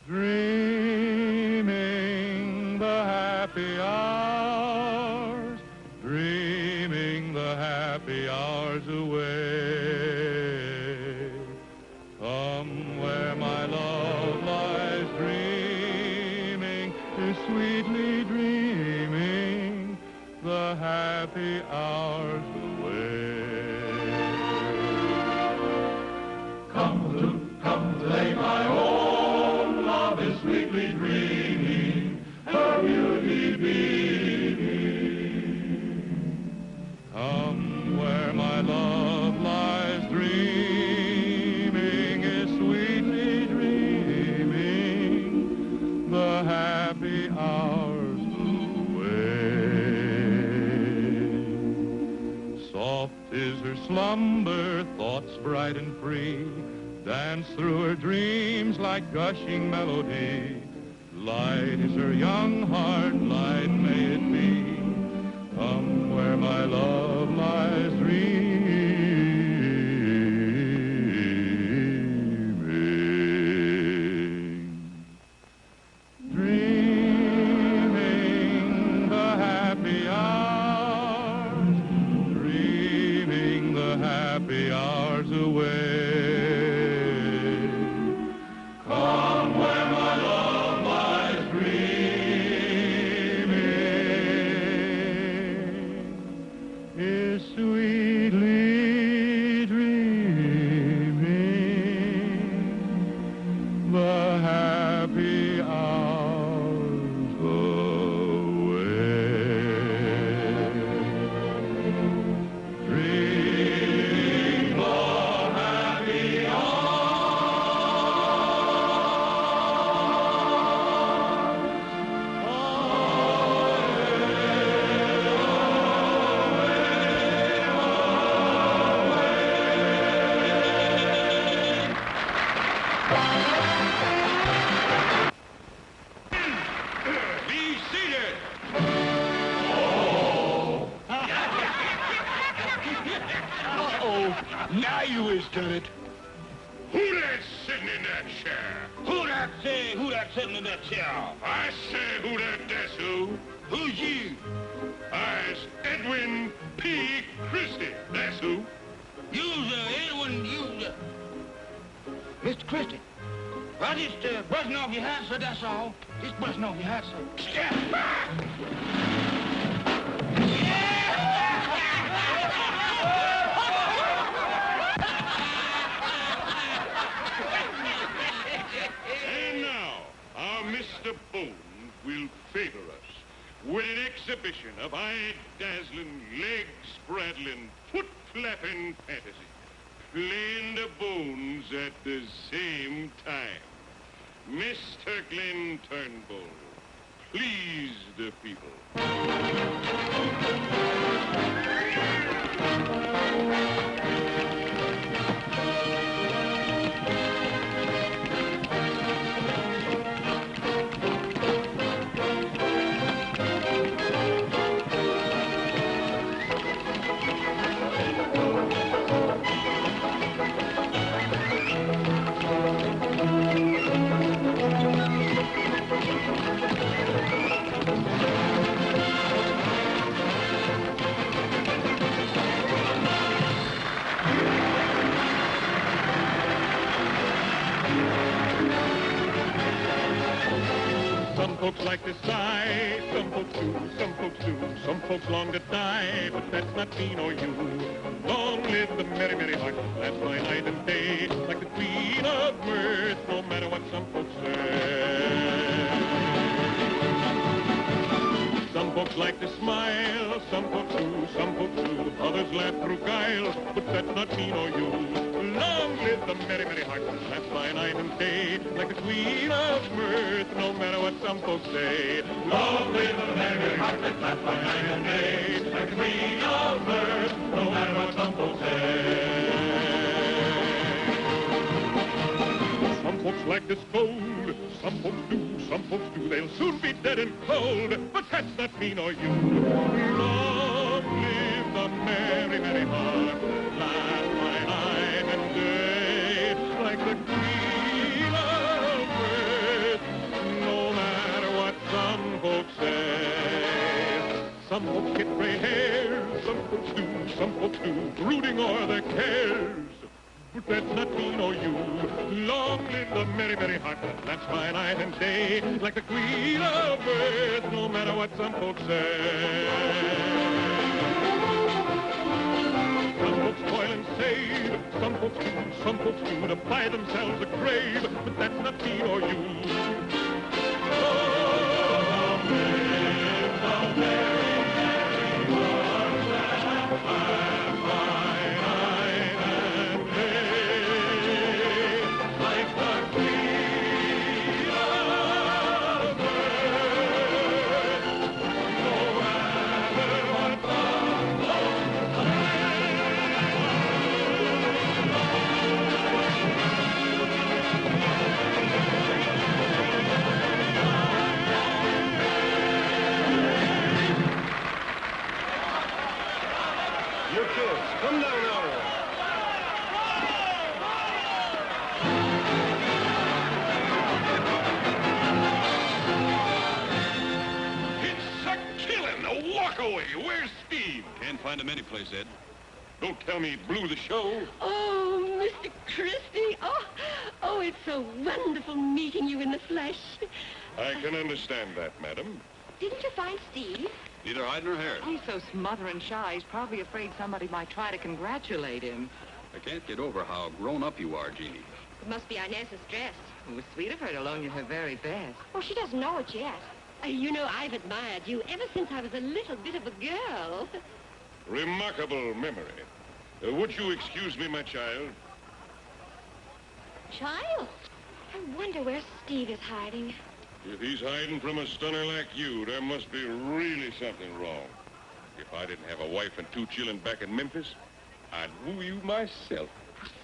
Speaker 1: Dreaming the happy hours, dreaming the happy hours away. Come where my love lies dreaming, is sweetly dreaming the happy hours away. Come play my own, love is sweetly dreaming, her beauty beaming. Come where my love lies dreaming, is sweetly dreaming the happy hours away. Soft is her slumber, thoughts bright and free dance through her dreams like gushing melody. Light is her young heart, light may it be. Come where my love lies dreaming. Dreaming the happy hours, dreaming the happy hours away. Come where my love lies dreaming, is sweetly dreaming the happy hours away. Dream the happy hours.
Speaker 8: Be seated.
Speaker 5: Uh-oh. Now you has done it.
Speaker 8: Who that's sitting in that chair?
Speaker 5: Who that say who that sitting in that chair?
Speaker 8: I say who that's who.
Speaker 5: Who's you?
Speaker 8: I's Edwin P. Christie. That's who.
Speaker 5: You's anyone, Mr. Christie. Well, just brushing off your hat, sir, that's all. Just brushing off your hat, sir.
Speaker 8: Step back! And now, our Mr. Bones will favor us with an exhibition of eye-dazzling, leg-spraddling, foot-flapping fantasy, playing the Bones at the same time. Mr. Glenn Turnbull, please the people.
Speaker 1: folks like to sigh, some folks do, some folks do. Some folks long to die, but that's not me nor you. Long live the merry, merry heart, that's my night and day. Like the queen of mirth, no matter what some folks say. Some folks like to smile, some folks do, some folks do. Others laugh through guile, but that's not me nor you. Long live the merry, merry heart, that's my night and day. Like the queen of mirth, no matter what some folks say. Long live the merry, merry heart, that's my night and day. Like the queen of mirth, no matter what some folks say. Some folks like to scold, some folks do, some folks do. They'll soon be dead and cold, but that's not me nor you. Long live the merry, merry heart, laugh my night and day, like the queen of mirth, no matter what some folks say. Some folks get gray hairs, some folks do, some folks do, brooding o'er their cares. But that's not me nor you. Long live the merry, merry heart, that's my night and day. Like the queen of earth, no matter what some folks say. Some folks toil and save, some folks do to buy themselves a grave. But that's not me nor you. Long live the merry, merry heart, that's my night and day. Like the queen of earth, no matter what some folks say.
Speaker 9: You kids, come down out of there.
Speaker 1: It's a killing, a walk away. Where's Steve?
Speaker 10: Can't find him any place, Ed.
Speaker 9: Don't tell me he blew the show.
Speaker 7: Oh, Mr. Christie. Oh, it's so wonderful meeting you in the flesh.
Speaker 9: I can understand that, madam.
Speaker 2: Didn't you find Steve?
Speaker 10: Neither hide nor hair.
Speaker 12: He's so smothering shy, he's probably afraid somebody might try to congratulate him.
Speaker 10: I can't get over how grown up you are, Jeannie.
Speaker 2: It must be Inez's dress.
Speaker 12: It was sweet of her to loan you her very best.
Speaker 2: Oh, she doesn't know it yet.
Speaker 7: You know, I've admired you ever since I was a little bit of a girl.
Speaker 9: Remarkable memory. Would you excuse me, my child?
Speaker 2: Child? I wonder where Steve is hiding.
Speaker 9: If he's hiding from a stunner like you, there must be really something wrong. If I didn't have a wife and 2 children back in Memphis, I'd woo you myself.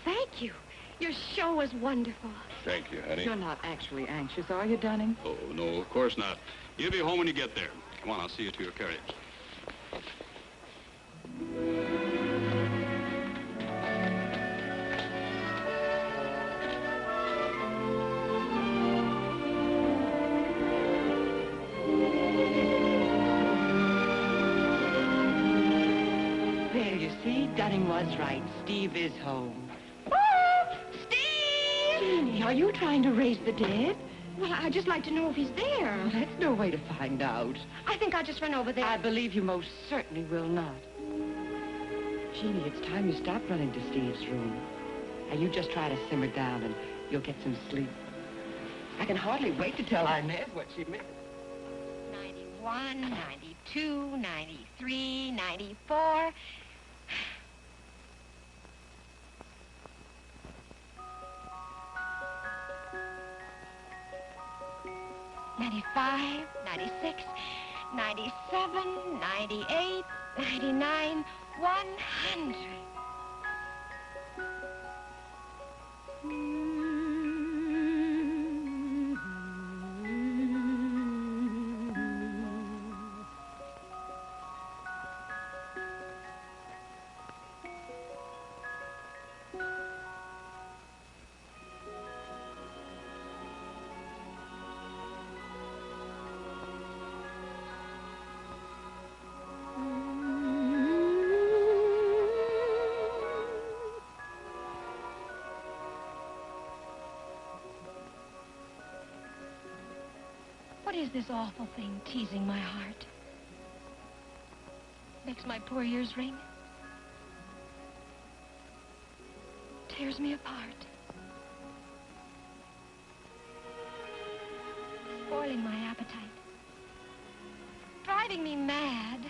Speaker 2: Thank you. Your show was wonderful.
Speaker 9: Thank you, honey.
Speaker 12: You're not actually anxious, are you, Dunning?
Speaker 10: Oh, no, of course not. You'll be home when you get there. Come on, I'll see you to your carriage.
Speaker 12: There, you see, Dunning was right. Steve is home.
Speaker 2: Oh, Steve!
Speaker 12: Jeannie, are you trying to raise the dead?
Speaker 2: Well, I'd just like to know if he's there.
Speaker 12: Well, that's no way to find out.
Speaker 2: I think I'll just run over there.
Speaker 12: I believe you most certainly will not. Jeannie, it's time you stopped running to Steve's room. Now, you just try to simmer down and you'll get some sleep. I can hardly wait to tell Inez what she missed.
Speaker 2: 91, 92, 93, 94. '95, '96, '97, '98, '99, 100. What is this awful thing teasing my heart? Makes my poor ears ring. Tears me apart. Spoiling my appetite. Driving me mad.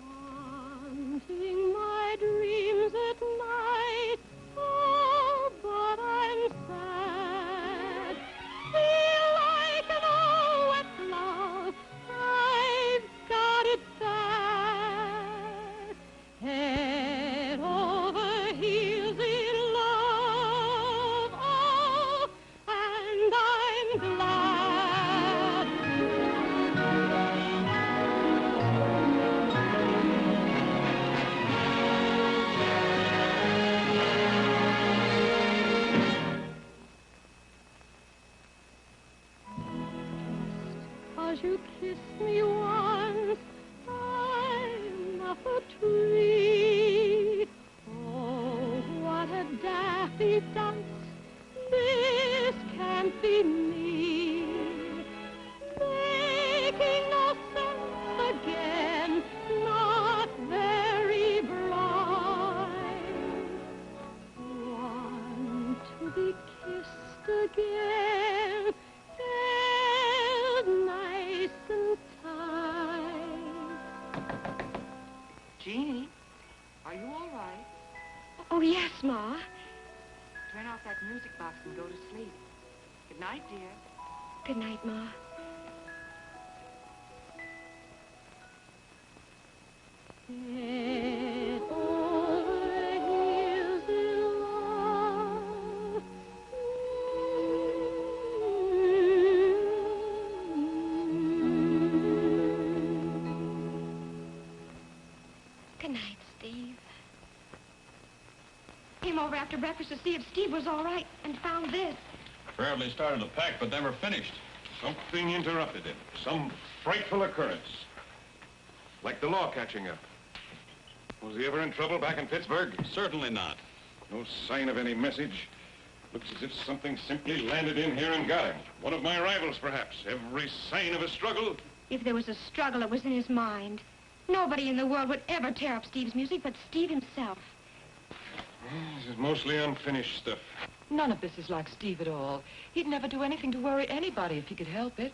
Speaker 2: Haunting my dreams at night. Oh, but I'm sad. Feel like an old wet cloud. I've got it bad. Head over heels in love. Oh, and I'm glad. Cause you kissed me once, I'm up a tree. Oh, what a daffy dunce, this can't be me. Making no sense again, not very blind. Want to be kissed again, held nice and tight.
Speaker 12: Jeannie, are you all right?
Speaker 2: Oh, yes, Ma.
Speaker 12: Turn off that music box and go to sleep. Good night, dear.
Speaker 2: Good night, Ma. Head over heels in love. Good night, Steve. Came over after breakfast to see if Steve was all right and found this.
Speaker 9: Apparently started to pack, but never finished. Something interrupted him. Some frightful occurrence. Like the law catching up. Was he ever in trouble back in Pittsburgh?
Speaker 10: Certainly not.
Speaker 9: No sign of any message. Looks as if something simply landed in here and got him. One of my rivals, perhaps. Every sign of a struggle.
Speaker 2: If there was a struggle, it was in his mind. Nobody in the world would ever tear up Steve's music but Steve himself.
Speaker 9: This is mostly unfinished stuff.
Speaker 12: None of this is like Steve at all. He'd never do anything to worry anybody if he could help it.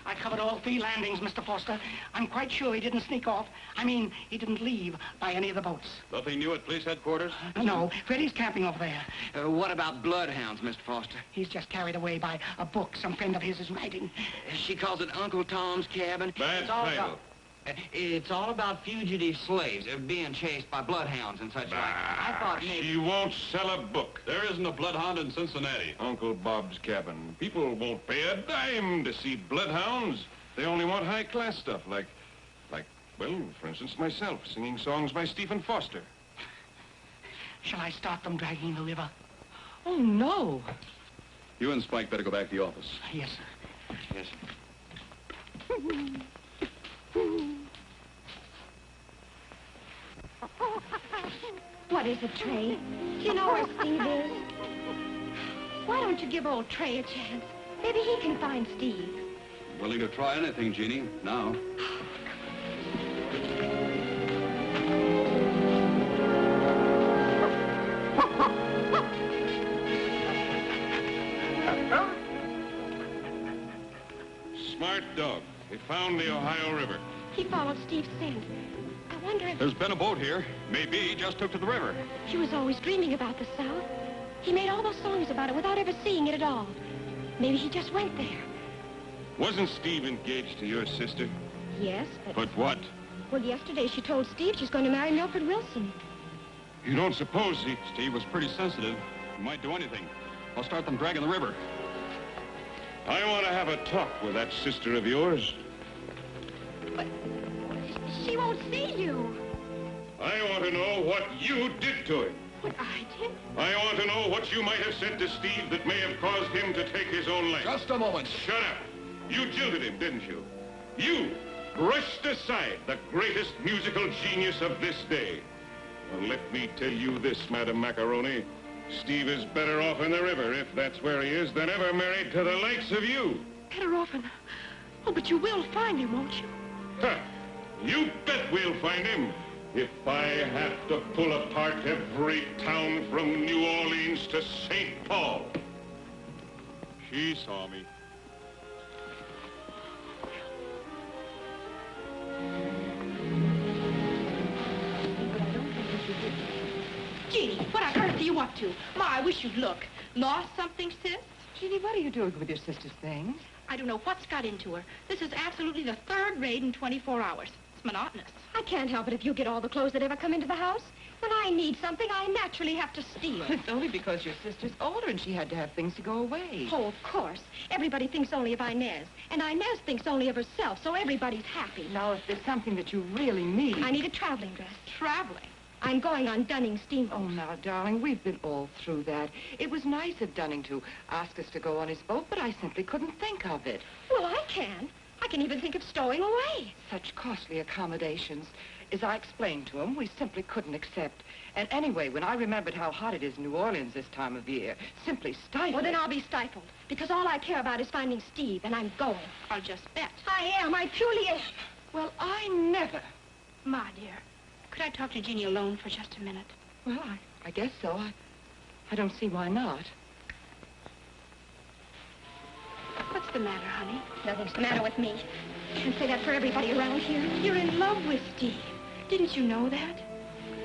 Speaker 4: I covered all 3 landings, Mr. Foster. I'm quite sure he didn't sneak off. I mean, he didn't leave by any of the boats.
Speaker 10: Nothing new at police headquarters?
Speaker 4: No, Freddie's camping over there.
Speaker 5: What about bloodhounds, Mr. Foster?
Speaker 4: He's just carried away by a book some friend of his is writing.
Speaker 5: She calls it Uncle Tom's Cabin.
Speaker 9: Bad title.
Speaker 5: It's all about fugitive slaves being chased by bloodhounds and such like. I thought maybe...
Speaker 9: She won't sell a book.
Speaker 10: There isn't a bloodhound in Cincinnati.
Speaker 9: Uncle Bob's Cabin. People won't pay a dime to see bloodhounds. They only want high-class stuff, like, well, for instance, myself, singing songs by Stephen Foster.
Speaker 4: Shall I start them dragging the river?
Speaker 12: Oh, no.
Speaker 10: You and Spike better go back to the office.
Speaker 4: Yes, sir.
Speaker 5: Yes.
Speaker 2: What is it, Trey? Do you know where Steve is? Why don't you give old Trey a chance? Maybe he can find Steve.
Speaker 10: Willing to try anything, Jeannie, now.
Speaker 9: Smart dog. They found the Ohio River.
Speaker 2: He followed Steve's scent. I wonder if...
Speaker 10: There's been a boat here. Maybe he just took to the river.
Speaker 2: He was always dreaming about the South. He made all those songs about it without ever seeing it at all. Maybe he just went there.
Speaker 9: Wasn't Steve engaged to your sister?
Speaker 2: Yes, but...
Speaker 9: But what?
Speaker 2: Well, yesterday she told Steve she's going to marry Milford Wilson.
Speaker 9: You don't suppose he...
Speaker 10: Steve was pretty sensitive. He might do anything. I'll start them dragging the river.
Speaker 9: I want to have a talk with that sister of yours.
Speaker 2: But she won't see you.
Speaker 9: I want to know what you did to him.
Speaker 2: What I did?
Speaker 9: I want to know what you might have said to Steve that may have caused him to take his own life.
Speaker 11: Just a moment.
Speaker 9: Shut up. You jilted him, didn't you? You brushed aside the greatest musical genius of this day. Well, let me tell you this, Madam Macaroni. Steve is better off in the river, if that's where he is, than ever married to the likes of you.
Speaker 2: Better off in... Oh, but you will find him, won't you?
Speaker 9: Ha! You bet we'll find him. If I have to pull apart every town from New Orleans to St. Paul. She saw me.
Speaker 2: Jeannie, what on earth are you up to? Ma, I wish you'd look. Lost something, sis?
Speaker 12: Jeannie, what are you doing with your sister's things?
Speaker 2: I don't know what's got into her. This is absolutely the third raid in 24 hours. It's monotonous.
Speaker 13: I can't help it if you get all the clothes that ever come into the house. When I need something, I naturally have to steal.
Speaker 12: It's only because your sister's older and she had to have things to go away.
Speaker 13: Oh, of course. Everybody thinks only of Inez. And Inez thinks only of herself, so everybody's happy.
Speaker 12: Now, if there's something that you really need...
Speaker 13: I need a traveling dress.
Speaker 2: Traveling?
Speaker 13: I'm going on Dunning steamboat.
Speaker 12: Oh, now, darling, we've been all through that. It was nice of Dunning to ask us to go on his boat, but I simply couldn't think of it.
Speaker 13: Well, I can. I can even think of stowing away.
Speaker 12: Such costly accommodations. As I explained to him, we simply couldn't accept. And anyway, when I remembered how hot it is in New Orleans this time of year, simply stifled.
Speaker 13: Well, then I'll be stifled, because all I care about is finding Steve, and I'm going.
Speaker 2: I'll just bet.
Speaker 13: I am. I truly am.
Speaker 12: Well, I never.
Speaker 2: Ma, dear, could I talk to Jeannie alone for just a minute?
Speaker 12: Well, I guess so. I don't see why not.
Speaker 2: What's the matter, honey?
Speaker 13: Nothing's the matter with me. Can't say that for everybody around here.
Speaker 2: You're in love with Steve. Didn't you know that?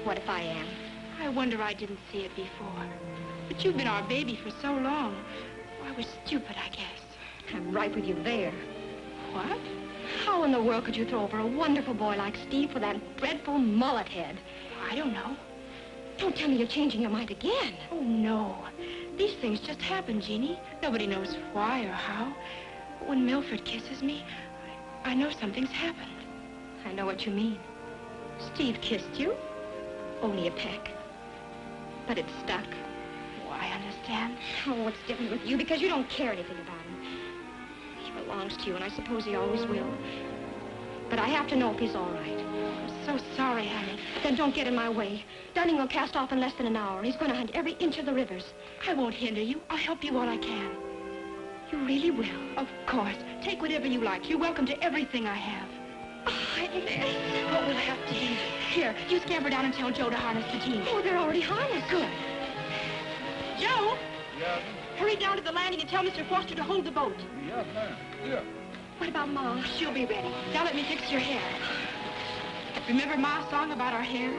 Speaker 13: What if I am?
Speaker 2: I wonder I didn't see it before. But you've been our baby for so long. I was stupid, I guess.
Speaker 13: I'm right with you there.
Speaker 2: What?
Speaker 13: How in the world could you throw over a wonderful boy like Steve for that dreadful mullet head?
Speaker 2: I don't know.
Speaker 13: Don't tell me you're changing your mind again.
Speaker 2: Oh, no. These things just happen, Jeannie. Nobody knows why or how. But when Milford kisses me, I know something's happened.
Speaker 13: I know what you mean. Steve kissed you. Only a peck. But it stuck.
Speaker 2: Oh, I understand.
Speaker 13: Oh, it's different with you because you don't care anything about him. He belongs to you, and I suppose he always will. But I have to know if he's all right.
Speaker 2: I'm so sorry, honey.
Speaker 13: Then don't get in my way. Dunning will cast off in less than an hour. He's going to hunt every inch of the rivers.
Speaker 2: I won't hinder you. I'll help you all I can.
Speaker 13: You really will?
Speaker 2: Of course. Take whatever you like. You're welcome to everything I have. What will I have to do? Here, you scamper down and tell Joe to harness the Jeannie.
Speaker 13: Oh, they're already harnessed.
Speaker 2: Good. Joe!
Speaker 8: Yes?
Speaker 2: Hurry down to the landing and tell Mr. Foster to hold the boat.
Speaker 8: Yes, ma'am. Yeah.
Speaker 13: What about Ma?
Speaker 2: She'll be ready. Now let me fix your hair. Remember Ma's song about our hair?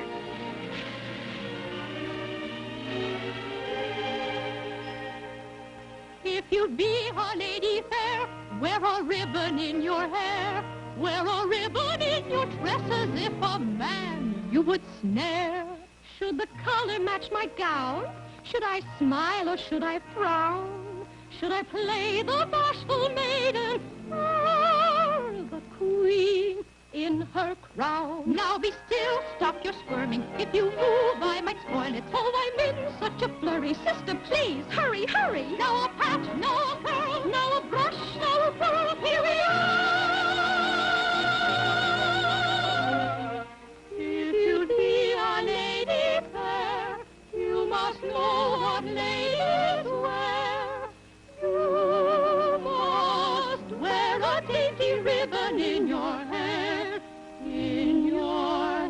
Speaker 14: If you'd be a lady fair, wear a ribbon in your hair. Wear a ribbon in your dress as if a man you would snare. Should the color match my gown? Should I smile or should I frown? Should I play the bashful maiden or the queen in her crown? Now be still, stop your squirming. If you move, I might spoil it. Oh, I'm in such a flurry. Sister, please, hurry, hurry. Now a pat, now a curl, now a brush, now a pearl. Here we are. If you'd be a lady fair, you must know what ladies wear. You must wear a dainty ribbon in your hair, in your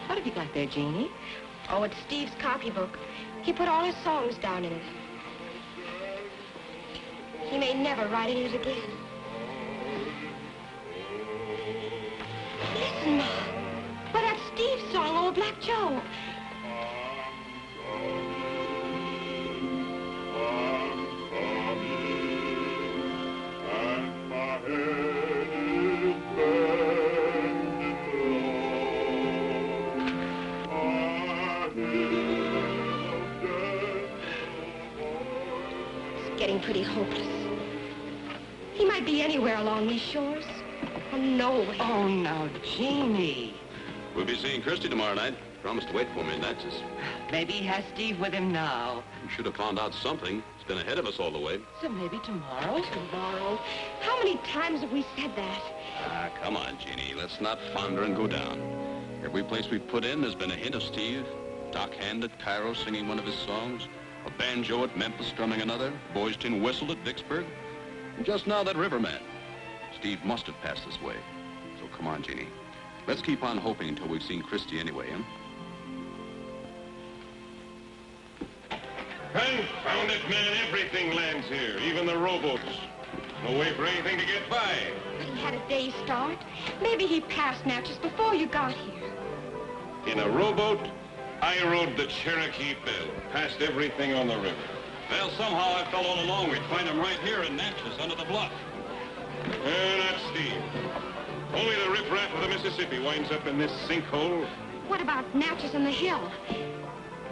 Speaker 12: What have you got there, Jeannie?
Speaker 13: Oh, it's Steve's copybook. He put all his songs down in it. He may never write in it again. Listen, Ma. Why, that's Steve's song, Old Black Joe. Getting pretty hopeless. He might be anywhere along these shores. Or nowhere.
Speaker 12: Oh, now, Jeannie.
Speaker 10: We'll be seeing Christy tomorrow night. promised to wait for me in Natchez.
Speaker 12: Maybe he has Steve with him now.
Speaker 10: You should have found out something. He's been ahead of us all the way.
Speaker 12: So maybe tomorrow?
Speaker 13: Tomorrow. How many times have we said that?
Speaker 10: Ah, come on, Jeannie. Let's not flounder and go down. Every place we've put in, there's been a hint of Steve. Doc Hand at Cairo singing one of his songs. A banjo at Memphis strumming another. Boys tin whistle at Vicksburg. And just now, that riverman. Steve must have passed this way. So come on, Jeannie. Let's keep on hoping until we've seen Christie anyway, huh?
Speaker 9: Confound it, man. Everything lands here, even the rowboats. No way for anything to get by.
Speaker 13: He had a day's start. Maybe he passed Natchez before you got here.
Speaker 9: In a rowboat, I rode the Cherokee Belle, past everything on the river.
Speaker 10: Well, somehow I felt all along we'd find him right here in Natchez, under the bluff.
Speaker 9: Not Steve. Only the riffraff of the Mississippi winds up in this sinkhole.
Speaker 13: What about Natchez and the hill?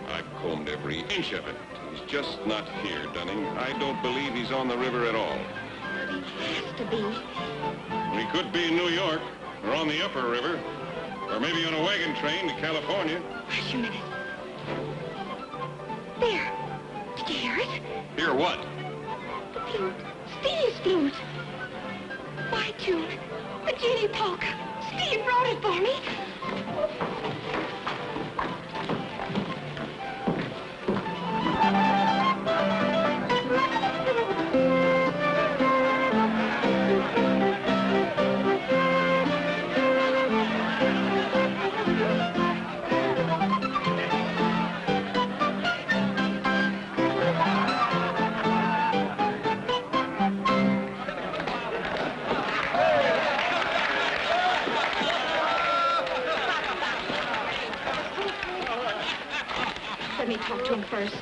Speaker 9: I've combed every inch of it. He's just not here, Dunning. I don't believe he's on the river at all.
Speaker 13: He has to be.
Speaker 9: He could be in New York, or on the upper river, or maybe on a wagon train to California.
Speaker 13: Hush a minute. There. Did you hear it?
Speaker 10: Hear what?
Speaker 13: The flute. Steve's flute. My tune. The Jeannie polka. Steve wrote it for me. Let me talk to him first.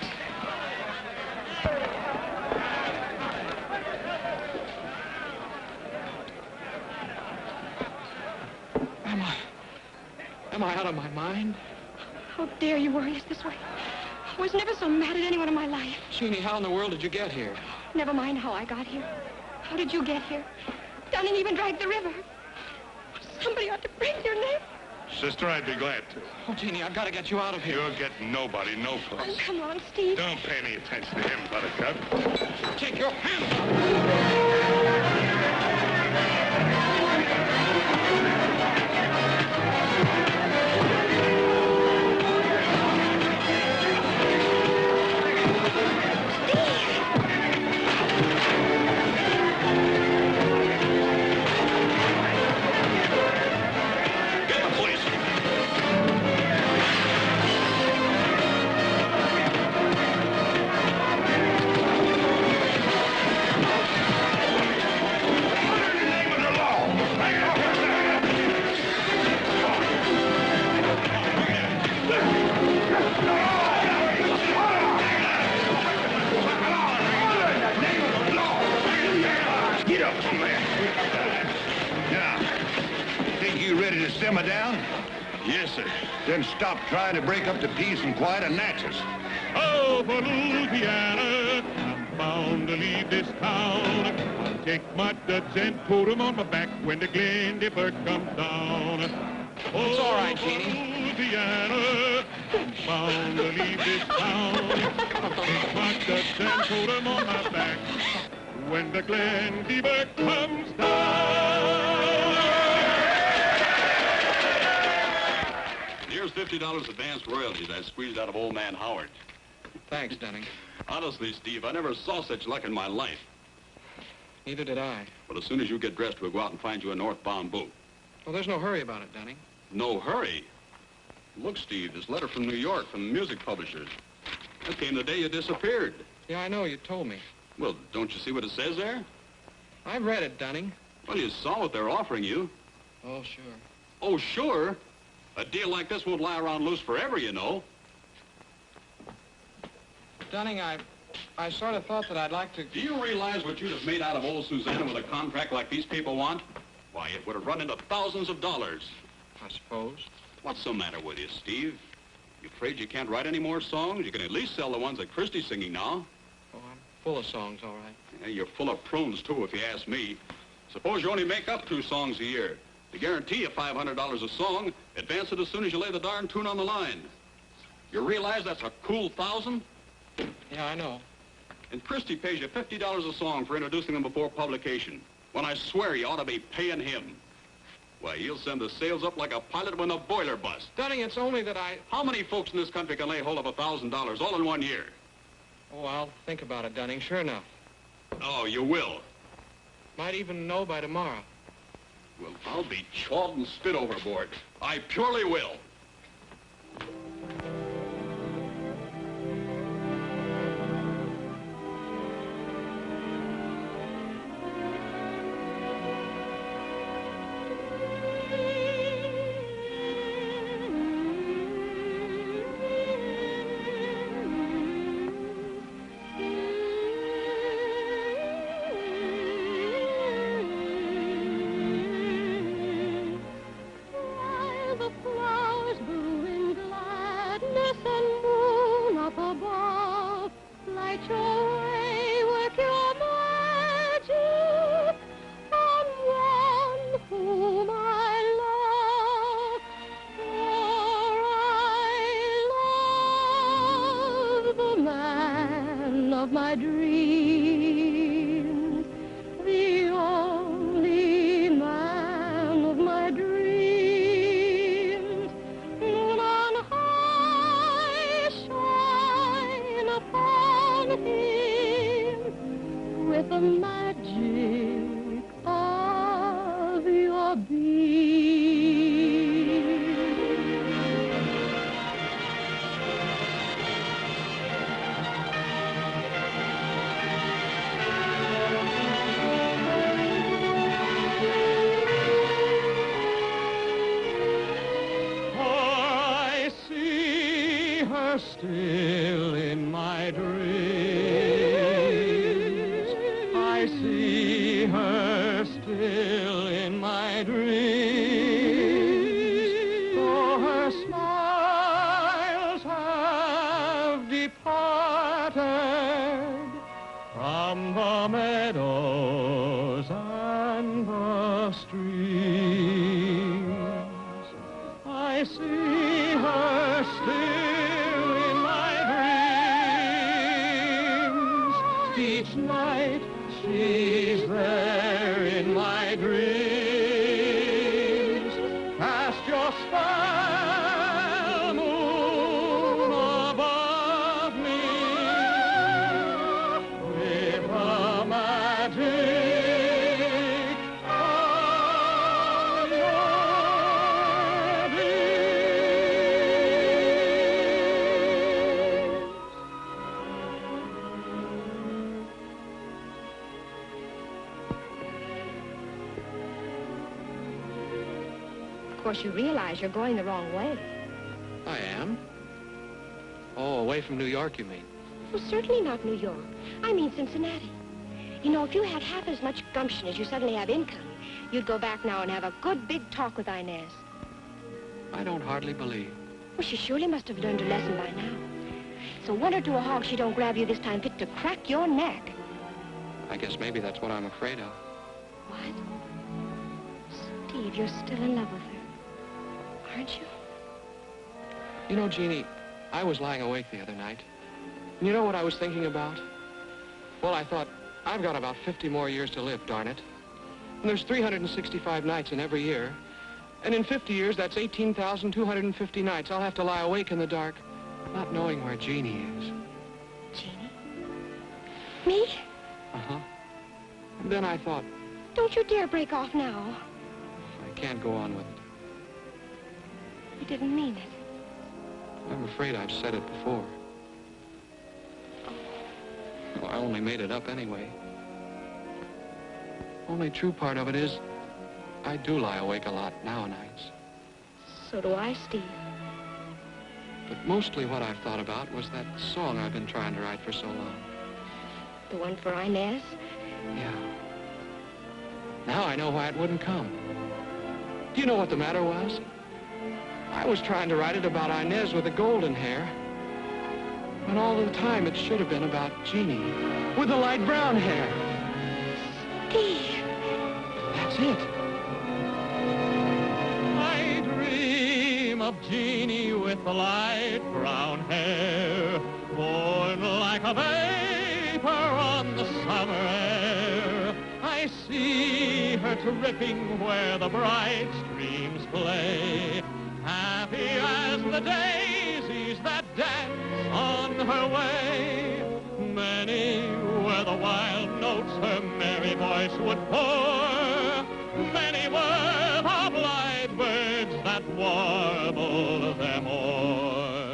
Speaker 3: Am I out of my mind?
Speaker 13: How dare you worry us this way? I was never so mad at anyone in my life.
Speaker 3: Jeannie, how in the world did you get here?
Speaker 13: Never mind how I got here. How did you get here? Dunning even dragged the river. Somebody ought to bring your name.
Speaker 9: Sister, I'd be glad to.
Speaker 3: Oh, Jeannie, I've got to get you out of here.
Speaker 9: You'll get nobody, no
Speaker 13: Oh,
Speaker 9: place.
Speaker 13: come on, Steve.
Speaker 9: Don't pay any attention to him, Buttercup.
Speaker 3: Take your hands off.
Speaker 15: Simmer down?
Speaker 9: Yes, sir.
Speaker 15: Then stop trying to break up the peace and quiet of Natchez.
Speaker 1: Oh, for Louisiana, I'm bound to leave this town. I'll take my duds and put 'em on my back when the Glendiberg comes down. Oh,
Speaker 3: It's all right, Jeannie.
Speaker 1: Louisiana, I'm bound to leave this town. I'll take my duds and put 'em on my back when the Glendiberg comes down.
Speaker 10: Here's $50 advance royalties I squeezed out of old man Howard.
Speaker 3: Thanks, Dunning.
Speaker 10: Honestly, Steve, I never saw such luck in my life.
Speaker 3: Neither did I.
Speaker 10: But as soon as you get dressed, we'll go out and find you a northbound boat.
Speaker 3: Well, there's no hurry about it, Dunning.
Speaker 10: No hurry. Look, Steve, this letter from New York, from the music publishers. That came the day you disappeared.
Speaker 3: Yeah, I know. You told me.
Speaker 10: Well, don't you see what it says there?
Speaker 3: I've read it, Dunning.
Speaker 10: Well, you saw what they're offering you.
Speaker 3: Oh, sure.
Speaker 10: Oh, sure? A deal like this won't lie around loose forever, you know.
Speaker 3: Dunning, I sort of thought that I'd like to...
Speaker 10: Do you realize what you'd have made out of old Susanna with a contract like these people want? Why, it would have run into thousands of dollars.
Speaker 3: I suppose.
Speaker 10: What's the matter with you, Steve? You afraid you can't write any more songs? You can at least sell the ones that Christie's singing now.
Speaker 3: Oh, I'm full of songs, all right.
Speaker 10: Yeah, you're full of prunes, too, if you ask me. Suppose you only make up 2 songs a year. To guarantee you $500 a song, advance it as soon as you lay the darn tune on the line. You realize that's a cool 1,000?
Speaker 3: Yeah, I know.
Speaker 10: And Christie pays you $50 a song for introducing them before publication, when I swear you ought to be paying him. Why, he'll send the sales up like a pilot when a boiler busts.
Speaker 3: Dunning, it's only that
Speaker 10: How many folks in this country can lay hold of $1,000 all in 1 year?
Speaker 3: Oh, I'll think about it, Dunning, sure enough.
Speaker 10: Oh, you will?
Speaker 3: Might even know by tomorrow.
Speaker 10: Well, I'll be chawed and spit overboard. I purely will.
Speaker 1: Still in my dreams, I see her still in my dreams, though her smiles have departed from the meadows and the streams. I see her still. Each night she's there in my dreams. Cast your spell, moon, above me with the magic of your beams.
Speaker 13: Of course, you realize you're going the wrong way.
Speaker 3: I am? Oh, away from New York, you mean?
Speaker 13: Well, certainly not New York. I mean Cincinnati. You know, if you had half as much gumption as you suddenly have income, you'd go back now and have a good big talk with Inez.
Speaker 3: I don't hardly believe.
Speaker 13: Well, she surely must have learned her lesson by now. So wonder to a hog she don't grab you this time fit to crack your neck.
Speaker 3: I guess maybe that's what I'm afraid of.
Speaker 13: What? Steve, you're still in love with her, aren't you?
Speaker 3: You know, Jeannie, I was lying awake the other night. And you know what I was thinking about? Well, I thought, I've got about 50 more years to live, darn it. And there's 365 nights in every year. And in 50 years, that's 18,250 nights. I'll have to lie awake in the dark, not knowing where Jeannie is.
Speaker 13: Jeannie? Me?
Speaker 3: Uh-huh. And then I thought,
Speaker 13: Don't you dare break off now.
Speaker 3: I can't go on with it.
Speaker 13: You didn't mean it.
Speaker 3: I'm afraid I've said it before. Well, I only made it up anyway. Only true part of it is, I do lie awake a lot nowadays.
Speaker 13: So do I, Steve.
Speaker 3: But mostly what I've thought about was that song I've been trying to write for so long.
Speaker 13: The one for Inez?
Speaker 3: Yeah. Now I know why it wouldn't come. Do you know what the matter was? I was trying to write it about Inez with the golden hair. When all the time it should have been about Jeannie with the light brown hair.
Speaker 13: Steve!
Speaker 3: That's it.
Speaker 1: of Jeannie with the light brown hair, born like a vapor on the summer air. I see her tripping where the bright streams play, happy as the daisies that dance on her way. Many were the wild notes her merry voice would pour, many were the blithe birds that warbled them o'er.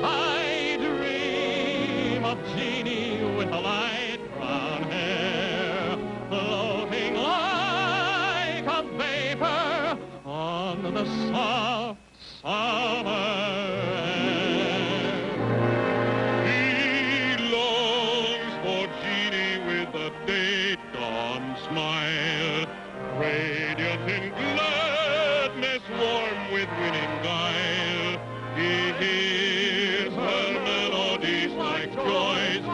Speaker 1: I dream of Jeannie with the light brown hair, floating like a vapor on the soft summer air.
Speaker 9: He longs for Jeannie with a day-dawn smile, radiant in gladness, warm with winning guile. He hears her melodies like joys